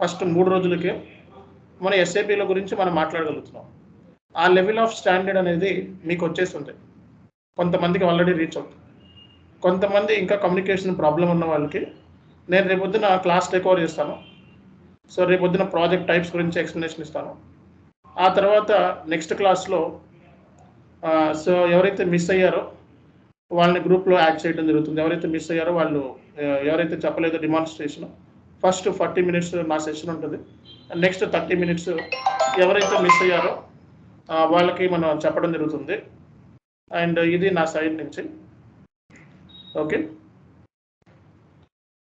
ఫస్ట్ 3 రోజులకే మన ఎస్ఏపిలో గురించి మనం మాట్లాడగలుగుతున్నాం. ఆ లెవెల్ ఆఫ్ స్టాండర్డ్ అనేది మీకు వచ్చేస్తుంది. కొంతమందికి ఆల్రెడీ రీచ్ అవుతుంది, కొంతమంది ఇంకా కమ్యూనికేషన్ ప్రాబ్లం ఉన్న వాళ్ళకి నేను రేపొద్దున క్లాస్ రికవర్ చేస్తాను. సో రేపొద్దున ప్రాజెక్ట్ టైప్స్ గురించి ఎక్స్ప్లెనేషన్ ఇస్తాను. ఆ తర్వాత నెక్స్ట్ క్లాస్లో సో ఎవరైతే మిస్ అయ్యారో వాళ్ళని గ్రూప్లో యాడ్ చేయడం జరుగుతుంది. ఎవరైతే మిస్ అయ్యారో వాళ్ళు ఎవరైతే చెప్పలేదో డిమాన్స్ట్రేషన్ ఫస్ట్ 40 మినిట్స్ నా సెషన్ ఉంటుంది. నెక్స్ట్ 30 మినిట్స్ ఎవరైతే మిస్ అయ్యారో వాళ్ళకి మనం చెప్పడం జరుగుతుంది. అండ్ ఇది నా సైడ్ నుంచి. ఓకే,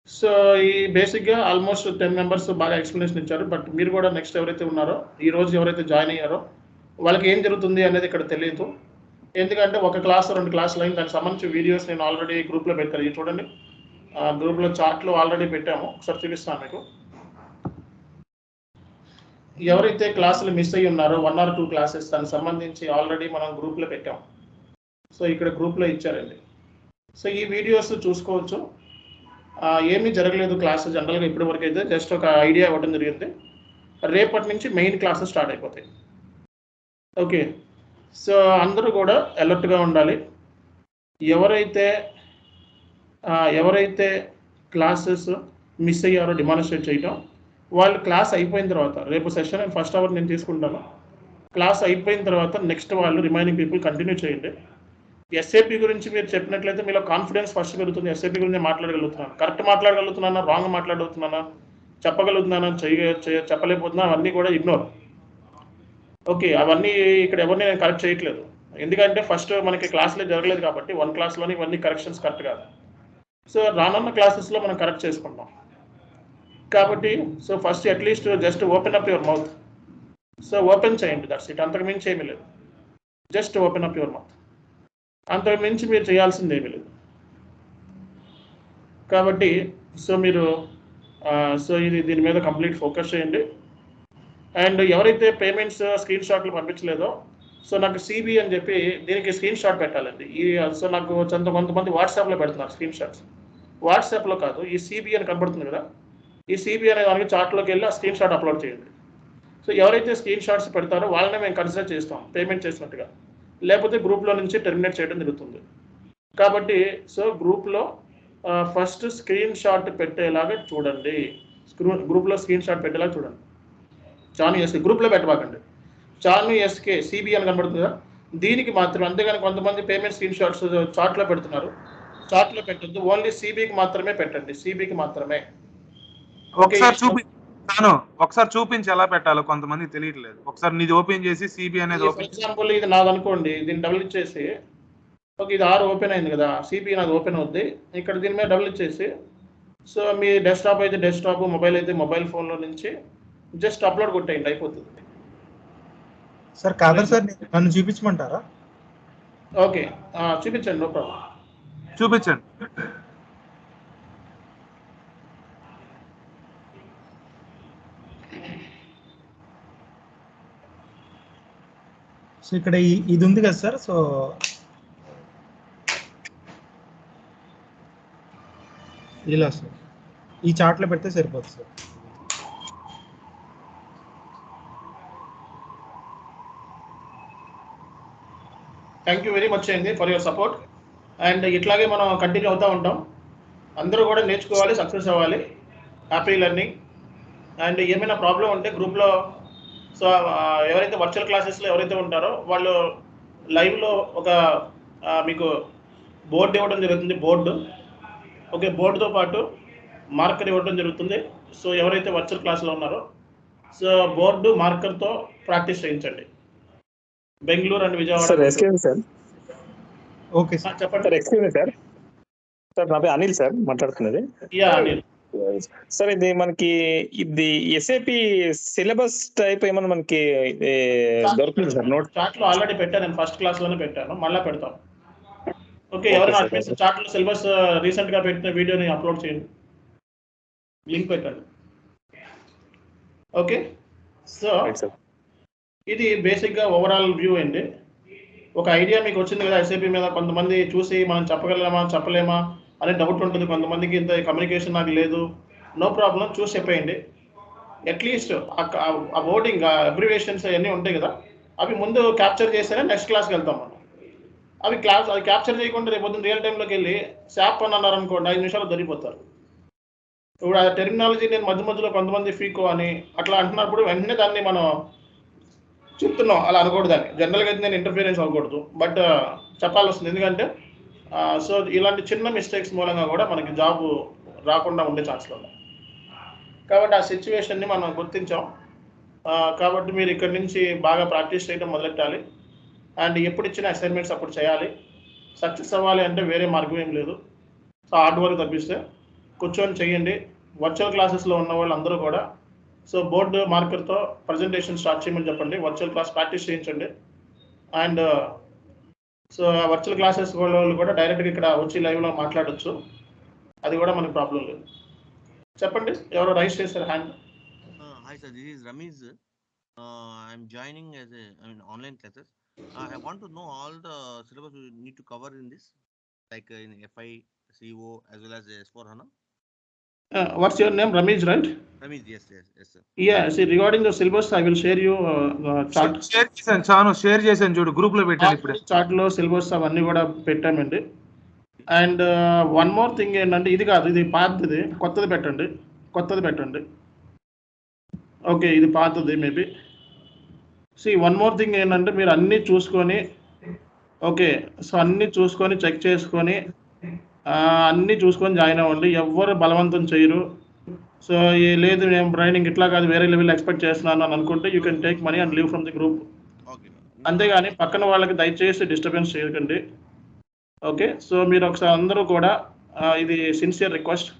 సో ఈ బేసిక్గా ఆల్మోస్ట్ 10 మెంబర్స్ బాగా ఎక్స్ప్లెనేషన్ ఇచ్చారు. బట్ మీరు కూడా నెక్స్ట్ ఎవరైతే ఉన్నారో ఈరోజు ఎవరైతే జాయిన్ అయ్యారో వాళ్ళకి ఏం జరుగుతుంది అనేది ఇక్కడ తెలియదు. ఎందుకంటే ఒక క్లాస్ 2 క్లాసులు అయింది. దానికి సంబంధించి వీడియోస్ నేను ఆల్రెడీ గ్రూప్లో పెట్టాను. ఇది చూడండి, గ్రూప్లో చార్ట్లో ఆల్రెడీ పెట్టాము. ఒకసారి చూపిస్తాను మీకు. ఎవరైతే క్లాసులు మిస్ అయ్యి ఉన్నారో 1 or 2 క్లాసెస్ దానికి సంబంధించి ఆల్రెడీ మనం గ్రూప్లో పెట్టాం. సో ఇక్కడ గ్రూప్లో ఇచ్చారండి. సో ఈ వీడియోస్ చూసుకోవచ్చు. ఏమీ జరగలేదు క్లాస్ జనరల్గా ఇప్పటి వరకు అయితే జస్ట్ ఒక ఐడియా ఇవ్వడం జరిగింది. రేపటి నుంచి మెయిన్ క్లాసెస్ స్టార్ట్ అయిపోతాయి. ఓకే, సో అందరూ కూడా అలర్ట్గా ఉండాలి. ఎవరైతే క్లాసెస్ మిస్ అయ్యారో డిమాన్స్ట్రేట్ చేయటం, వాళ్ళు క్లాస్ అయిపోయిన తర్వాత రేపు సెషన్ ఫస్ట్ అవర్ నేను తీసుకుంటాను. క్లాస్ అయిపోయిన తర్వాత నెక్స్ట్ వాళ్ళు రిమైనింగ్ పీపుల్ కంటిన్యూ చేయండి. ఎస్ఏపి గురించి మీరు చెప్పినట్లయితే మీలో కాన్ఫిడెన్స్ ఫస్ట్ పెరుగుతుంది. ఎస్ఏపి గురించి మాట్లాడగలుగుతున్నాను, కరెక్ట్ మాట్లాడగలుగుతున్నానా, రాంగ్ మాట్లాడగలుగుతున్నానా, చెప్పగలుగుతున్నానా, చెప్పలేకపోతున్నా, అవన్నీ కూడా ఇగ్నోర్. ఓకే, అవన్నీ ఇక్కడ ఎవరిని నేను కరెక్ట్ చేయట్లేదు. ఎందుకంటే ఫస్ట్ మనకి క్లాస్లో జరగలేదు కాబట్టి 1 క్లాస్లోని ఇవన్నీ కరెక్షన్స్ కరెక్ట్ కాదు. సో రానున్న క్లాసెస్లో మనం కరెక్ట్ చేసుకుంటాం. కాబట్టి so first at least just open up your mouth. So open చేయండి, దట్స్ ఇట్. అంతకు మించి ఏమీ లేదు. Just open up your mouth, అంతకు మించి మీరు చేయాల్సింది ఏమీ లేదు. కాబట్టి సో మీరు దీని మీద కంప్లీట్ ఫోకస్ చేయండి. అండ్ ఎవరైతే పేమెంట్స్ స్క్రీన్ షాట్లు పంపించలేదో సో నాకు సిబి అని చెప్పి దీనికి స్క్రీన్ షాట్ పెట్టాలండి. సో నాకు కొంతమంది వాట్సాప్లో పెడుతున్నారు స్క్రీన్ షాట్స్. వాట్సాప్లో కాదు, ఈ సిబి అని కనబడుతుంది కదా, ఈ సిబి అనే దానికి చార్ట్లోకి వెళ్ళి ఆ స్క్రీన్ షాట్ అప్లోడ్ చేయండి. సో ఎవరైతే స్క్రీన్ షాట్స్ పెడతారో వాళ్ళనే మేము కన్సిడర్ చేస్తాం పేమెంట్ చేసినట్టుగా, లేకపోతే గ్రూప్లో నుంచి టెర్మినేట్ చేయడం జరుగుతుంది. కాబట్టి సో గ్రూప్లో ఫస్ట్ స్క్రీన్ షాట్ పెట్టేలాగా చూడండి. గ్రూప్లో స్క్రీన్ షాట్ పెట్టేలాగా చూడండి. చాను ఎస్కే గ్రూప్లో పెట్టబాకండి. చాను ఎస్కే సిబి అని కనబడుతుంది కదా, దీనికి మాత్రం. అంతేగాని కొంతమంది పేమెంట్ స్క్రీన్ షాట్స్ చార్ట్లో పెడుతున్నారు, చార్ట్లో పెట్టద్దు. ఓన్లీ సిబికి మాత్రమే పెట్టండి, సిబికి మాత్రమే. ఒకసారి చూపించి ఎలా పెట్టాలో కొంతమంది తెలియట్లేదు. ఒకసారి నీది ఓపెన్ చేసి సిబి అనేది ఫర్ ఎగ్జాంపుల్ ఇది నాది అనుకోండి, దీన్ని డబుల్ ఇచ్చేసి ఓకే ఇది 6 ఓపెన్ అయింది కదా, సిబి నాది ఓపెన్ అవుద్ది. ఇక్కడ దీని మీద డబుల్ ఇచ్చేసి సో మీ డెస్క్టాప్ అయితే డెస్క్టాప్, మొబైల్ అయితే మొబైల్ ఫోన్లో నుంచి జస్ట్ అప్లోడ్ కొట్టేయండి, అయిపోతుంది. సార్ కాదు సార్, నన్ను చూపించమంటారా? ఓకే చూపించండి, నో ప్రాబ్లం, చూపించండి. సో ఇక్కడ ఇది ఉంది కదా సార్, సో ఇలా సార్ ఈ చార్ట్లో పెడితే సరిపోతుంది sir. Thank you very much అండి ఫర్ యువర్ సపోర్ట్. అండ్ ఇట్లాగే మనం కంటిన్యూ అవుతూ ఉంటాం. అందరూ కూడా నేర్చుకోవాలి, సక్సెస్ అవ్వాలి. Happy learning. అండ్ ఏమైనా ప్రాబ్లం ఉంటే గ్రూప్లో, సో ఎవరైతే వర్చువల్ క్లాసెస్లో ఎవరైతే ఉంటారో వాళ్ళు లైవ్లో ఒక మీకు బోర్డు ఇవ్వడం జరుగుతుంది. ఓకే, బోర్డుతో పాటు మార్కర్ ఇవ్వడం జరుగుతుంది. సో ఎవరైతే వర్చువల్ క్లాస్లో ఉన్నారో సో బోర్డు మార్కర్తో ప్రాక్టీస్ చేయించండి. Bengaluru and Vijayawada. Sir excuse sir. Okay sir. చెప్పండి సార్ ఎక్స్క్యూజ్ సార్. సార్ నా పేరు అనిల్ సార్ మాట్లాడుతున్నది. యా అనిల్. సార్ ఇది మనకి ఇది ఎస్ఏపి సిలబస్ టైప్ ఏమన్నా మనకి దొరుకుతుంది సార్? నోట్ చాట్లో ఆల్రెడీ పెట్టాను, నేను ఫస్ట్ క్లాస్లోనే పెట్టాను, మళ్ళీ పెడతాను. ఓకే, ఎవరైనా అడ్మిషన్ చాట్లో సిలబస్ రీసెంట్గా పెట్టిన వీడియోని అప్లోడ్ చేయండి, లింక్ పెట్టండి. ఓకే, సో ఇది బేసిక్గా ఓవరాల్ వ్యూ అండి. ఒక ఐడియా మీకు వచ్చింది కదా ఎస్ఏపీ మీద. కొంతమంది చూసి మనం చెప్పగలమా చెప్పలేమా అనే డౌట్ ఉంటుంది కొంతమందికి. ఇంత కమ్యూనికేషన్ నాకు లేదు, నో ప్రాబ్లం, చూసి చెప్పేయండి. అట్లీస్ట్ ఆ వర్డింగ్, అబ్రివేషన్స్ అవన్నీ ఉంటాయి కదా, అవి ముందు క్యాప్చర్ చేస్తేనే నెక్స్ట్ క్లాస్కి వెళ్తాం మనం. అవి క్యాప్చర్ చేయకుండా రేపు పొద్దున్న రియల్ టైంలోకి వెళ్ళి శాప్ అని అన్నారు అనుకోండి, 5 నిమిషాలు దొరికిపోతారు. ఇప్పుడు ఆ టెర్మినాలజీ నేను మధ్యలో కొంతమంది ఫీకో అని అట్లా అంటున్నప్పుడు వెంటనే దాన్ని మనం చెప్తున్నాం, అలా అనకూడదు. దాన్ని జనరల్గా అయితే నేను ఇంటర్ఫీరెన్స్ అవ్వకూడదు, బట్ చెప్పాల్సి వస్తుంది. ఎందుకంటే సో ఇలాంటి చిన్న మిస్టేక్స్ మూలంగా కూడా మనకి జాబ్ రాకుండా ఉండే ఛాన్స్లు ఉన్నాయి. కాబట్టి ఆ సిచ్యువేషన్ని మనం గుర్తించాం. కాబట్టి మీరు ఇక్కడి నుంచి బాగా ప్రాక్టీస్ చేయడం మొదలెట్టాలి. అండ్ ఎప్పుడు ఇచ్చిన అసైన్మెంట్స్ అప్పుడు చేయాలి. సక్సెస్ అవ్వాలి అంటే వేరే మార్గం ఏం లేదు. సో హార్డ్ వర్క్ తప్పిస్తే కూర్చొని చేయండి. వర్చువల్ క్లాసెస్లో ఉన్న వాళ్ళు అందరూ కూడా సో బోర్డు మార్కర్తో ప్రజెంటేషన్ స్టార్ట్ చేయమని చెప్పండి. వర్చువల్ క్లాస్ ప్రాక్టీస్ చేయించండి. అండ్ సో ఆ వర్చువల్ క్లాసెస్ వాళ్ళు కూడా డైరెక్ట్గా ఇక్కడ వచ్చి లైవ్లో మాట్లాడచ్చు, అది కూడా మనకు ప్రాబ్లం లేదు. చెప్పండి, ఎవరో రైస్ చేశారు hand. Hi sir, this is Ramesh. I'm joining as online classes. I want to know all the syllabus we need to cover in this, like in FI, CO as well as S4 HANA. What's your name? Ramesh, right? Ramesh, yes sir. Yeah, see, regarding the syllabus, I will share you chart. Share చేశాను చూడు, group లో పెట్టాను ఇప్పుడు. చార్ట్లో syllabus అవన్నీ కూడా పెట్టామండి. And one more thing ఏంటంటే, ఇది కాదు, ఇది పాతది, కొత్తది పెట్టండి. ఓకే, ఇది పాతది మేబీ. వన్ మోర్ థింగ్ ఏంటంటే, మీరు అన్నీ చూసుకొని, ఓకే, సో అన్నీ చూసుకొని చెక్ చేసుకొని అన్నీ చూసుకొని జాయిన్ అవ్వండి. ఎవ్వరు బలవంతం చేయరు. సో లేదు నేను ట్రైనింగ్ ఇట్లా కాదు వేరే లెవెల్ ఎక్స్పెక్ట్ చేస్తున్నాను అని అనుకుంటే you can take money and leave from the group. అంతేగాని పక్కన వాళ్ళకి దయచేసి డిస్టర్బెన్స్ చేయకండి. ఓకే, సో మీరు ఒకసారి అందరూ కూడా ఇది సిన్సియర్ రిక్వెస్ట్,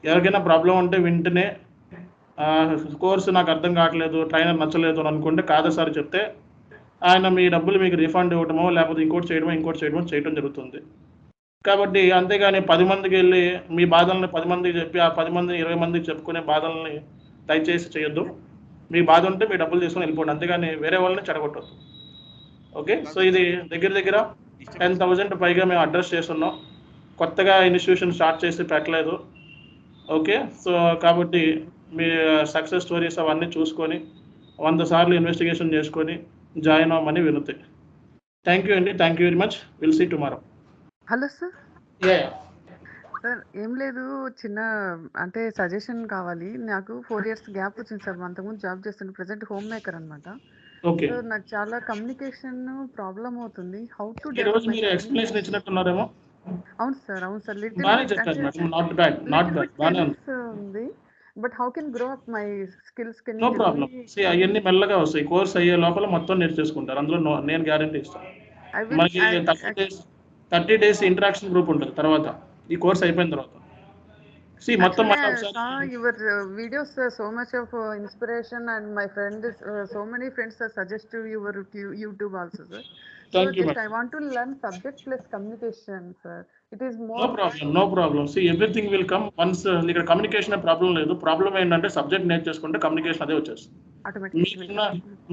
ఎవరికైనా ప్రాబ్లం ఉంటే వెంటనే కోర్సు నాకు అర్థం కావట్లేదు, ట్రైనర్ నచ్చలేదు అని అనుకుంటే కాదు సార్ చెప్తే ఆయన మీ డబ్బులు మీకు రిఫండ్ ఇవ్వటమో లేకపోతే ఇంకోటి చేయడం జరుగుతుంది. కాబట్టి అంతేగాని 10 మందికి వెళ్ళి మీ బాధల్ని 10 మందికి చెప్పి ఆ 10 మంది 20 మందికి చెప్పుకునే బాధల్ని దయచేసి చేయొద్దు. మీ బాధ ఉంటే మీ డబ్బులు తీసుకొని వెళ్ళిపోండి, అంతేగాని వేరే వాళ్ళని చెడగొట్టద్దు. ఓకే, సో ఇది దగ్గర 10,000 పైగా మేము అడ్రస్ చేస్తున్నాం, కొత్తగా ఇన్స్టిట్యూషన్ స్టార్ట్ చేసి పెట్టలేదు. ఓకే, సో కాబట్టి మీ సక్సెస్ స్టోరీస్ అవన్నీ చూసుకొని 100 సార్లు ఇన్వెస్టిగేషన్ చేసుకొని జాయిన్ అవ్వమని వినతి. థ్యాంక్ యూ అండి, thank you very much. Will see tomorrow. Hello sir. Ya sir ఏం లేదు, చిన్న అంటే సజెషన్ కావాలి. నాకు 4 years గ్యాప్ వచ్చింది సార్. అంతకుముందు జాబ్ చేస్తాను, ప్రజెంట్ హోమ్ మేకర్ అనమాట. ఓకే, సో నాకు చాలా కమ్యూనికేషన్ ప్రాబ్లం అవుతుంది. హౌ టు ఈ రోజు మీరు ఎక్స్ప్లెనేషన్ ఇచ్చినట్టున్నారేమో. అవును సార్. బాగానే చెప్పారు మేడం, నాట్ బ్యాడ్ బాగానే ఉంది. But how can grow up my skills? Can no problem. అవన్నీ మెల్లగా వస్తాయి, కోర్స్ అయ్యే లోపల మొత్తం నేర్చేసుకుంటారు. అందులో నేను గ్యారంటీ ఇస్తాను. మనకి 30 days ఇంటరాక్షన్ గ్రూప్ ఉంటుంది తర్వాత, ఈ కోర్స్ అయిపోయిన తర్వాత. మొత్తం your videos so much of inspiration and my friend so many friends suggest your YouTube also sir. So just I want to learn subject plus communication, sir. It is more. No problem. See, everything will come once. ఇక్కడ communication problem లేదు. Problem ఏంటంటే subject నేర్చేసుకుంటే communication అదే వచ్చేస్తుంది.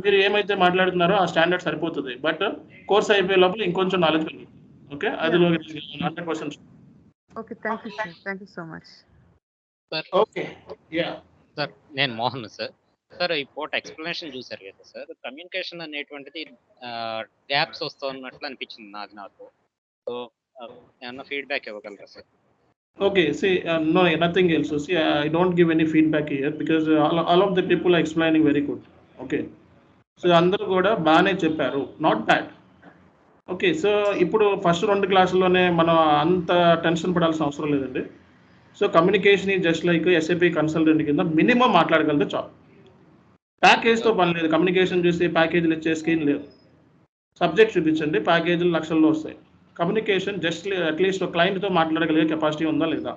మీరు ఏమైతే మాట్లాడుతున్నారో ఆ standard సరిపోతుంది. బట్ కోర్స్ అయిపోయే లోపల ఇంకొంచెం నాలెడ్జ్ పెరుగుతుంది. ఓకే, అదిలో 100%. Okay, thank you sir. Thank you so much sir. Okay, yeah sir, నేను మోహన్ సార్. సార్ ఈ పూట ఎక్స్ప్లెనేషన్ చూసారు కదా సార్, కమ్యూనికేషన్ అనేటువంటిది గ్యాప్స్ వస్తున్నట్లు అనిపించింది నాకు. సో ఏమన్నా ఫీడ్బ్యాక్ ఇవ్వగలరా sir? Okay, see, no, nothing else. So, see, I don't give any feedback here because all of the people are explaining very good. Okay, so అందరూ కూడా బాగానే చెప్పారు, నాట్ బ్యాడ్. ఓకే, సో ఇప్పుడు first 2 క్లాసుల్లోనే మనం అంత tension పడాల్సిన అవసరం లేదండి. So communication is just like SAP consultant కింద మినిమం మాట్లాడగలిగితే చాలు. ప్యాకేజ్తో పని లేదు, కమ్యూనికేషన్ చూసి ప్యాకేజీలు ఇచ్చే స్కీమ్ లేదు. సబ్జెక్ట్ చూపించండి, ప్యాకేజీలు లక్షల్లో వస్తాయి. కమ్యూనికేషన్ జస్ట్ అట్లీస్ట్ క్లయింట్తో మాట్లాడగలిగే కెపాసిటీ ఉందా లేదా,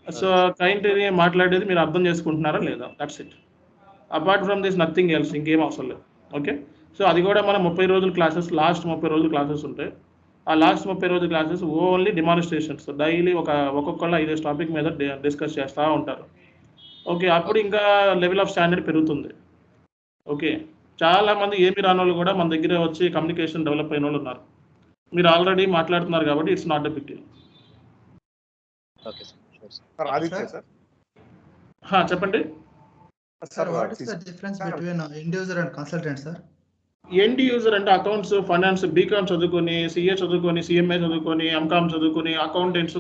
సో క్లయింట్ని మాట్లాడేది మీరు అర్థం చేసుకుంటున్నారా లేదా, that's it. Apart from this nothing else, ఇంకేం అవసరం లేదు. ఓకే, సో అది కూడా మనం 30 రోజుల క్లాసెస్, లాస్ట్ 30 రోజుల క్లాసెస్ ఉంటాయి. ఆ లాస్ట్ 30 రోజుల క్లాసెస్ ఓన్లీ డిమాన్స్ట్రేషన్స్, డైలీ ఒక్కొక్కళ్ళ 5 టాపిక్ మీద డిస్కస్ చేస్తూ ఉంటారు. ఓకే, అప్పుడు ఇంకా లెవెల్ ఆఫ్ స్టాండర్డ్ పెరుగుతుంది. ఓకే, చాలామంది ఏమి రాని వాళ్ళు కూడా మన దగ్గర వచ్చి కమ్యూనికేషన్ డెవలప్ అయిన వాళ్ళు ఉన్నారు. మీరు ఆల్రెడీ మాట్లాడుతున్నారు కాబట్టి it's not a big deal. Okay sir, Aditya sir. చెప్పండి sir. What is the difference between end user and consultant sir? End user అంటే అకౌంట్స్, ఫైనాన్స్, బీకామ్ చదువుకొని, సిఏ చదువుకొని, సిఎంఏ చదువుకొని, ఎంకామ్ చదువుకొని, accountants,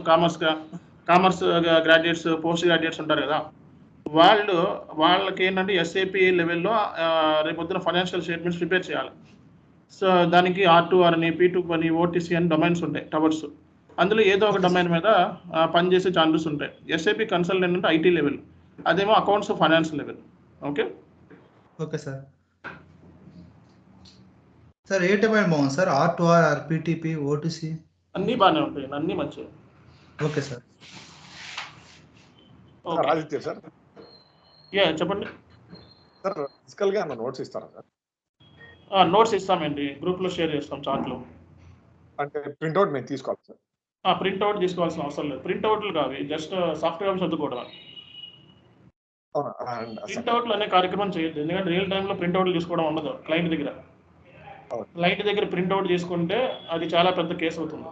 commerce graduates, post graduates ఉంటారు కదా, వాళ్ళకి ఏంటంటే ఎస్ఏపి లెవెల్లో రేపొద్దున ఫైనాన్షియల్ స్టేట్మెంట్స్ ప్రిపేర్ చేయాలి. సో దానికి R2R అని, P2 అని, ఓటీసీ అని డొమైన్స్ ఉంటాయి, టవర్స్. అందులో ఏదో ఒక డొమైన్ మీద పనిచేసే ఛాన్సెస్ ఉంటాయి. ఎస్ఏపి కన్సల్టెంట్ అంటే ఐటీ లెవెల్, అదేమో accounts finance level. Okay okay sir. Sir ఏ డొమైన్ బాగుంది సార్? R2R, RPTP, ఓటీసీ అన్నీ బాగానే ఉంటాయి, అన్నీ మంచివి. Okay sir. ఆదిత్య సార్. చెప్పండి సార్, ఫిజికల్గా నోట్స్ ఇస్తారా సార్? నోట్స్ ఇస్తామండి, గ్రూప్లో షేర్ చేస్తాం చాట్లో. అంటే ప్రింట్అవుట్ మేము తీసుకోవాలి సార్? ప్రింట్అవుట్ తీసుకోవాల్సిన అవసరం లేదు, ప్రింట్అవుట్లు కావి, జస్ట్ సాఫ్ట్వేర్ చదువుకోవడం. ప్రింట్అవుట్లు అనే కార్యక్రమం చేయొద్దు, ఎందుకంటే రియల్ టైంలో ప్రింట్అవుట్లు తీసుకోవడం ఉండదు క్లయింట్ దగ్గర. క్లయింట్ దగ్గర ప్రింట్అవుట్ తీసుకుంటే అది చాలా పెద్ద కేసు అవుతుంది.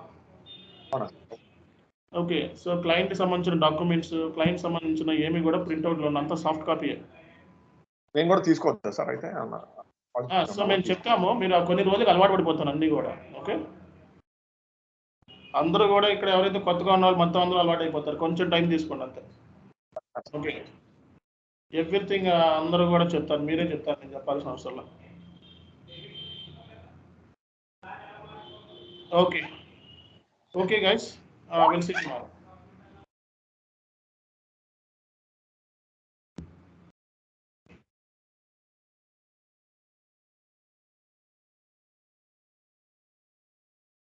ఓకే, సో క్లయింట్కి సంబంధించిన డాక్యుమెంట్స్, క్లయింట్ సంబంధించిన ఏమి కూడా ప్రింట్అవుట్లో ఉన్న అంత సాఫ్ట్ కాపీయే. మేము కూడా తీసుకోవద్దా సార్ అయితే? సో మేము చెప్తాము, మీరు కొన్ని రోజులకు అలవాటు పడిపోతాను అన్నీ కూడా. ఓకే, అందరూ కూడా ఇక్కడ ఎవరైతే కొత్తగా ఉన్నారో మొత్తం అందరూ అలవాటు అయిపోతారు, కొంచెం టైం తీసుకోండి అంతే. ఓకే, ఎవ్రీథింగ్ అందరూ కూడా చెప్తారు, మీరే చెప్తారు, నేను చెప్పాల్సిన అవసరం లేదు. Okay, okay guys, will see tomorrow.